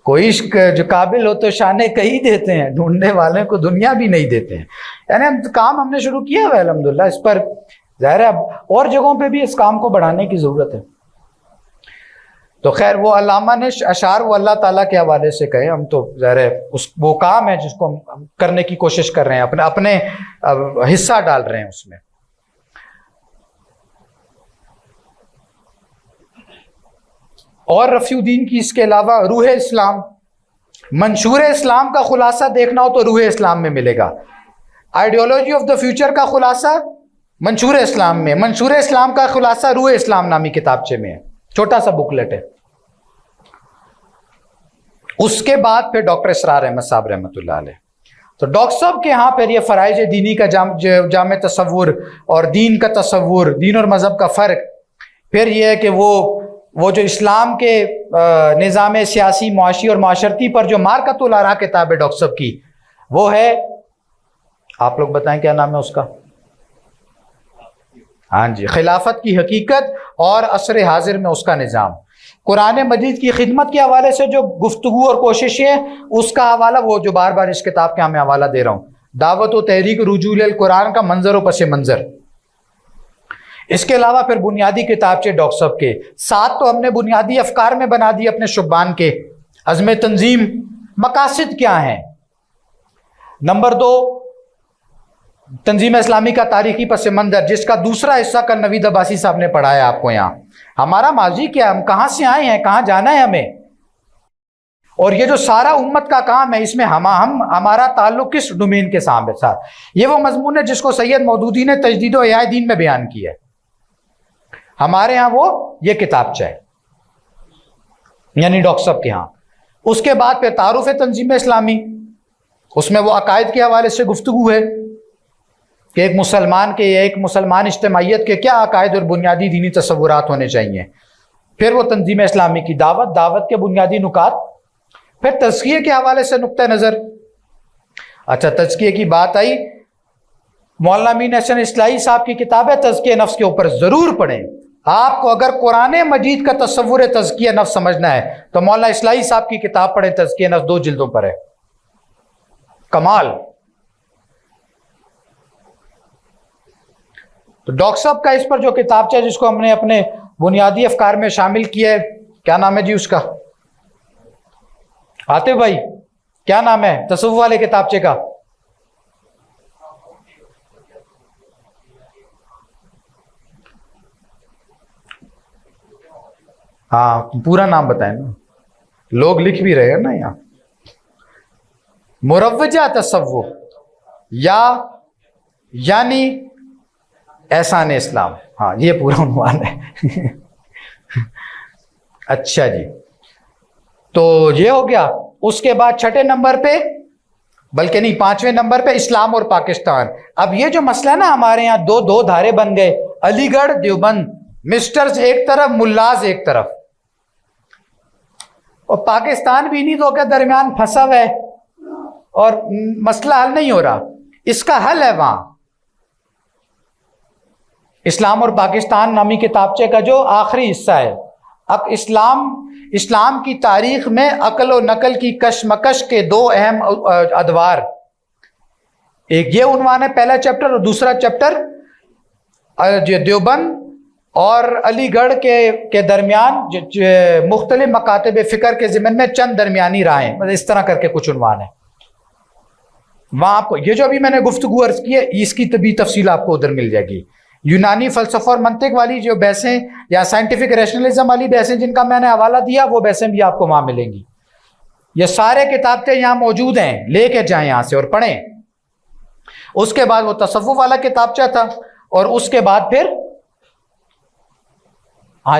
S1: کوئی جو قابل ہو تو شانے کہیں دیتے ہیں، ڈھونڈنے والے کو دنیا بھی نہیں دیتے ہیں. یعنی کام ہم نے شروع کیا ہوا ہے الحمدللہ. اس پر ظاہر ہے اب اور جگہوں پہ بھی اس کام کو بڑھانے کی ضرورت ہے. تو خیر وہ علامہ نے اشعار وہ اللہ تعالیٰ کے حوالے سے کہے، ہم تو ظاہر ہے وہ کام ہے جس کو ہم کرنے کی کوشش کر رہے ہیں، اپنے حصہ ڈال رہے ہیں اس میں. اور رفیع الدین کی اس کے علاوہ روح اسلام، منشور اسلام کا خلاصہ دیکھنا ہو تو روح اسلام میں ملے گا. آئیڈیالوجی آف دا فیوچر کا خلاصہ منشور اسلام میں، منشور اسلام کا خلاصہ روح اسلام نامی کتابچے میں ہے، چھوٹا سا بکلیٹ ہے. اس کے بعد پھر ڈاکٹر اسرار احمد صاحب رحمۃ اللہ علیہ. تو ڈاکٹر صاحب کے ہاں پھر یہ فرائض دینی کا جامع تصور اور دین کا تصور، دین اور مذہب کا فرق. پھر یہ ہے کہ وہ جو اسلام کے نظام سیاسی، معاشی اور معاشرتی پر جو مارکۃ الاراء کتاب ہے ڈاکٹر صاحب کی، وہ ہے، آپ لوگ بتائیں کیا نام ہے اس کا؟ ہاں جی، خلافت کی حقیقت اور عصر حاضر میں اس کا نظام. قرآن مجید کی خدمت کے حوالے سے جو گفتگو اور کوششیں، اس کا حوالہ وہ جو بار بار اس کتاب کا میں حوالہ دے رہا ہوں، دعوت و تحریک رجوع القرآن کا منظر و پس منظر. اس کے علاوہ پھر بنیادی کتابچے ڈاکٹر صاحب کے ساتھ تو ہم نے بنیادی افکار میں بنا دی اپنے شبان کے، عزم تنظیم، مقاصد کیا ہیں. نمبر 2 تنظیم اسلامی کا تاریخی پس منظر، جس کا دوسرا حصہ کل نوید عباسی صاحب نے پڑھایا آپ کو. یہاں ہمارا ماضی کیا، ہم کہاں سے آئے ہیں، کہاں جانا ہے ہمیں، اور یہ جو سارا امت کا کام ہے، اس میں ہمارا تعلق کس ڈومین کے ساتھ. یہ وہ مضمون ہے جس کو سید مودودی نے تجدید و احیاء دین میں بیان کیا ہے. ہمارے ہاں وہ یہ کتابچہ ہے، یعنی ڈاکٹر صاحب کے ہاں. اس کے بعد پھر تعارف تنظیم اسلامی، اس میں وہ عقائد کے حوالے سے گفتگو ہے کہ ایک مسلمان کے یا ایک مسلمان اجتماعیت کے کیا عقائد اور بنیادی دینی تصورات ہونے چاہیے. پھر وہ تنظیم اسلامی کی دعوت کے بنیادی نکات. پھر تزکیے کے حوالے سے نقطہ نظر. اچھا، تزکیے کی بات آئی، مولانا امین احسن اصلاحی صاحب کی کتاب ہے تزکیہ نفس، کے اوپر ضرور پڑھیں. آپ کو اگر قرآن مجید کا تصور تزکیہ نفس سمجھنا ہے تو مولانا اصلاحی صاحب کی کتاب پڑھیں، تزکیہ نفس 2 جلدوں پر ہے، کمال. تو ڈاکٹر صاحب کا اس پر جو کتابچہ ہے، جس کو ہم نے اپنے بنیادی افکار میں شامل کیا ہے، کیا نام ہے جی اس کا؟ عاطف بھائی کیا نام ہے تصوف والے کتابچے کا؟ ہاں پورا نام بتائیں نا، لوگ لکھ بھی رہے ہیں نا یہاں. مروجہ تصوف یعنی احسان اسلام، ہاں یہ پورا عنوان ہے. اچھا جی، تو یہ ہو گیا. اس کے بعد 6 نمبر پہ، بلکہ نہیں 5ویں نمبر پہ اسلام اور پاکستان. اب یہ جو مسئلہ ہے نا، ہمارے یہاں دو دھارے بن گئے، علی گڑھ دیوبند، مسٹرز ایک طرف، ملاز ایک طرف، اور پاکستان بھی انہیں دو کے درمیان پھنسا ہوا ہے اور مسئلہ حل نہیں ہو رہا. اس کا حل ہے وہاں اسلام اور پاکستان نامی کتابچے کا جو آخری حصہ ہے. اب اسلام کی تاریخ میں عقل و نقل کی کشمکش کے 2 اہم ادوار، ایک یہ عنوان ہے پہلا چیپٹر، اور دوسرا چیپٹر دیوبند اور علی گڑھ کے درمیان مختلف مکاتب فکر کے ضمن میں چند درمیانی راہیں، مطلب اس طرح کر کے کچھ عنوان ہے. وہاں آپ کو یہ جو ابھی میں نے گفتگو عرض کی ہے، اس کی طبی تفصیل آپ کو ادھر مل جائے گی. یونانی فلسفہ اور منطق والی جو بحثیں یا سائنٹیفک ریشنلزم والی بحثیں جن کا میں نے حوالہ دیا، وہ بحثیں بھی آپ کو وہاں ملیں گی. یہ سارے کتابیں یہاں موجود ہیں، لے کے جائیں یہاں سے اور پڑھیں. اس کے بعد وہ تصوف والا کتابچہ تھا، اور اس کے بعد پھر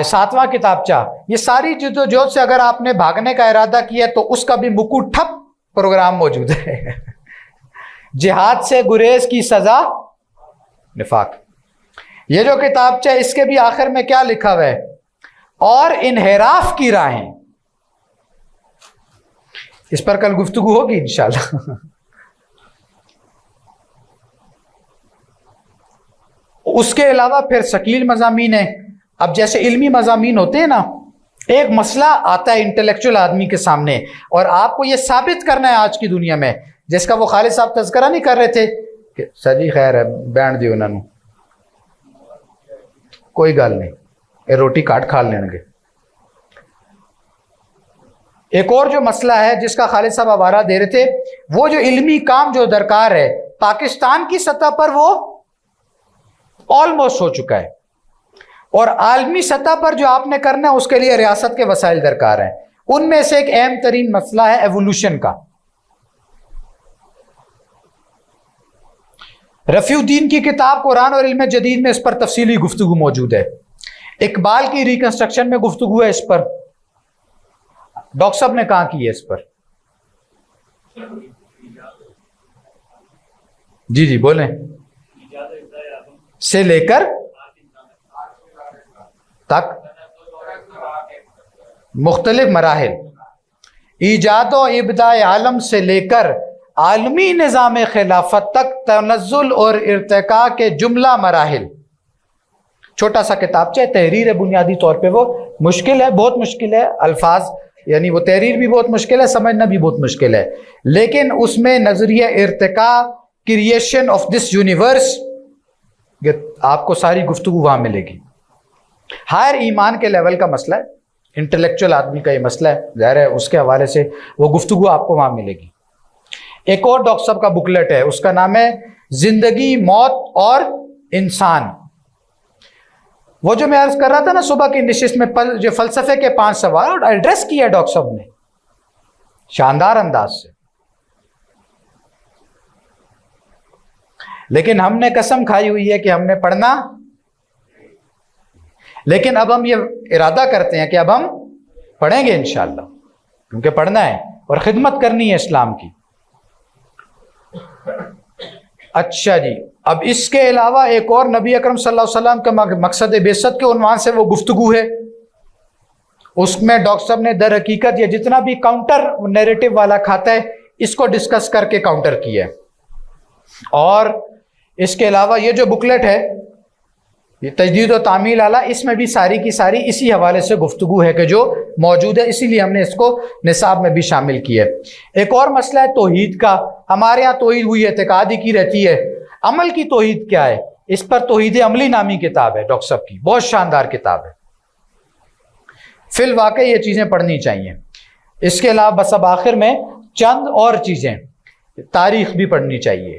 S1: 7واں کتابچہ. یہ ساری جدوجہد سے اگر آپ نے بھاگنے کا ارادہ کیا تو اس کا بھی مکو ٹھپ پروگرام موجود ہے. جہاد سے گریز کی سزا نفاق. یہ جو کتابچہ اس کے بھی آخر میں کیا لکھا ہوا ہے؟ اور انحراف کی راہیں. اس پر کل گفتگو ہوگی انشاءاللہ. اس کے علاوہ پھر ثقیل مضامین ہیں. اب جیسے علمی مضامین ہوتے ہیں نا، ایک مسئلہ آتا ہے انٹلیکچوئل آدمی کے سامنے اور آپ کو یہ ثابت کرنا ہے آج کی دنیا میں، جس کا وہ خالد صاحب تذکرہ نہیں کر رہے تھے کہ سجی خیر ہے بینڈ دیو انہوں کوئی گل نہیں، یہ روٹی کاٹ کھا لیں گے۔ ایک اور جو مسئلہ ہے جس کا خالد صاحب حوالہ دے رہے تھے، وہ جو علمی کام جو درکار ہے پاکستان کی سطح پر وہ آلموسٹ ہو چکا ہے، اور عالمی سطح پر جو آپ نے کرنا ہے اس کے لیے ریاست کے وسائل درکار ہیں۔ ان میں سے ایک اہم ترین مسئلہ ہے ایوولوشن کا۔ رفیع الدین کی کتاب قرآن اور علم جدید میں اس پر تفصیلی گفتگو موجود ہے۔ اقبال کی ریکنسٹرکشن میں گفتگو ہے اس پر۔ ڈاکٹر صاحب نے کہاں کی ہے اس پر؟ جی جی بولیں۔ سے لے کر تک مختلف مراحل، ایجاد و ابداع عالم سے لے کر عالمی نظام خلافت تک تنزل اور ارتقاء کے جملہ مراحل۔ چھوٹا سا کتابچہ تحریر ہے، بنیادی طور پہ وہ مشکل ہے، بہت مشکل ہے، الفاظ یعنی وہ تحریر بھی بہت مشکل ہے، سمجھنا بھی بہت مشکل ہے، لیکن اس میں نظریہ ارتقاء، کریشن آف دس یونیورس، آپ کو ساری گفتگو وہاں ملے گی۔ ہائر ایمان کے لیول کا مسئلہ ہے، انٹلیکچوئل آدمی کا یہ مسئلہ ہے، ظاہر ہے اس کے حوالے سے وہ گفتگو آپ کو وہاں ملے گی۔ ایک اور ڈاکٹر صاحب کا بکلیٹ ہے، اس کا نام ہے زندگی، موت اور انسان۔ وہ جو میں عرض کر رہا تھا نا صبح کی نشست میں، جو فلسفے کے 5 سوال ایڈریس کیا ہے ڈاکٹر صاحب نے شاندار انداز سے، لیکن ہم نے قسم کھائی ہوئی ہے کہ ہم نے پڑھنا، لیکن اب ہم یہ ارادہ کرتے ہیں کہ اب ہم پڑھیں گے انشاءاللہ، کیونکہ پڑھنا ہے اور خدمت کرنی ہے اسلام کی۔ اچھا جی، اب اس کے علاوہ ایک اور نبی اکرم صلی اللہ علیہ وسلم کا مقصد بعثت کے عنوان سے وہ گفتگو ہے، اس میں ڈاکٹر صاحب نے در حقیقت یہ جتنا بھی کاؤنٹر نیریٹو والا کھاتا ہے اس کو ڈسکس کر کے کاؤنٹر کیا ہے۔ اور اس کے علاوہ یہ جو بکلیٹ ہے یہ تجدید و تعمیل اعلیٰ، اس میں بھی ساری کی ساری اسی حوالے سے گفتگو ہے کہ جو موجود ہے، اسی لیے ہم نے اس کو نصاب میں بھی شامل کیا ہے۔ ایک اور مسئلہ ہے توحید کا۔ ہمارے ہاں توحید ہوئی اعتقادی کی رہتی ہے، عمل کی توحید کیا ہے؟ اس پر توحید عملی نامی کتاب ہے ڈاکٹر صاحب کی، بہت شاندار کتاب ہے، فی الواقع یہ چیزیں پڑھنی چاہیے۔ اس کے علاوہ بس اب آخر میں چند اور چیزیں، تاریخ بھی پڑھنی چاہیے،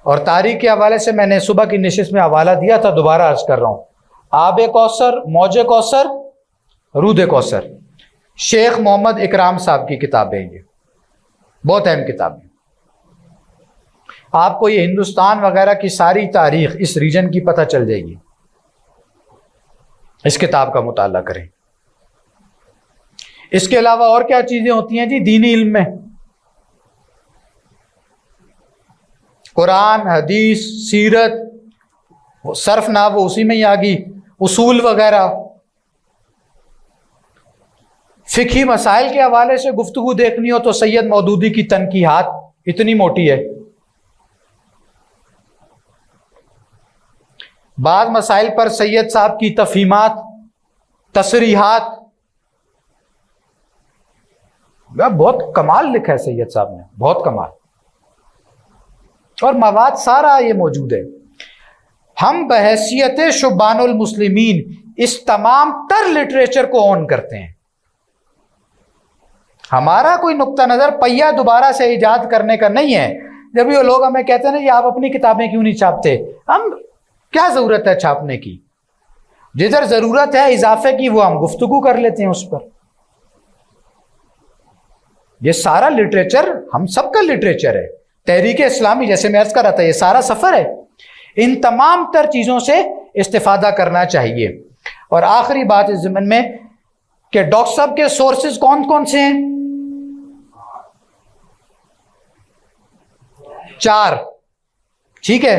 S1: اور تاریخ کے حوالے سے میں نے صبح کی نشست میں حوالہ دیا تھا، دوبارہ عرض کر رہا ہوں۔ آب کوثر، موج کوثر، رود کوثر، شیخ محمد اکرام صاحب کی کتاب ہے، یہ بہت اہم کتاب ہے۔ آپ کو یہ ہندوستان وغیرہ کی ساری تاریخ اس ریجن کی پتہ چل جائے گی، اس کتاب کا مطالعہ کریں۔ اس کے علاوہ اور کیا چیزیں ہوتی ہیں جی دینی علم میں؟ قرآن، حدیث، سیرت، صرف نحو اسی میں ہی آ گئی، اصول وغیرہ، فقہی مسائل کے حوالے سے گفتگو دیکھنی ہو تو سید مودودی کی تنقیحات اتنی موٹی ہے۔ بعض مسائل پر سید صاحب کی تفہیمات، تصریحات، بہت کمال لکھا ہے سید صاحب نے، بہت کمال، اور مواد سارا یہ موجود ہے۔ ہم بحیثیت شبان المسلمین اس تمام تر لٹریچر کو اون کرتے ہیں۔ ہمارا کوئی نقطہ نظر پہیا دوبارہ سے ایجاد کرنے کا نہیں ہے۔ جب یہ لوگ ہمیں کہتے ہیں نا کہ آپ اپنی کتابیں کیوں نہیں چھاپتے، ہم کیا ضرورت ہے چھاپنے کی؟ جدھر ضرورت ہے اضافے کی وہ ہم گفتگو کر لیتے ہیں اس پر۔ یہ سارا لٹریچر ہم سب کا لٹریچر ہے، تحریک اسلامی جیسے میں عرض کر رہا تھا، یہ سارا سفر ہے، ان تمام تر چیزوں سے استفادہ کرنا چاہیے۔ اور آخری بات اس ضمن میں کہ ڈاکٹر صاحب کے سورسز کون کون سے ہیں؟ 4، ٹھیک ہے،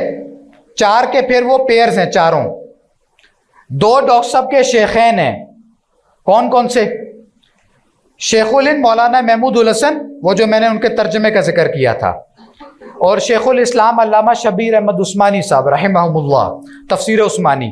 S1: 4 کے پھر وہ پیئرز ہیں چاروں۔ 2 ڈاکٹر صاحب کے شیخین ہیں، کون کون سے؟ شیخ الہند مولانا محمود الحسن، وہ جو میں نے ان کے ترجمے کا ذکر کیا تھا، اور شیخ الاسلام علامہ شبیر احمد عثمانی صاحب رحمہم اللہ، تفسیر عثمانی،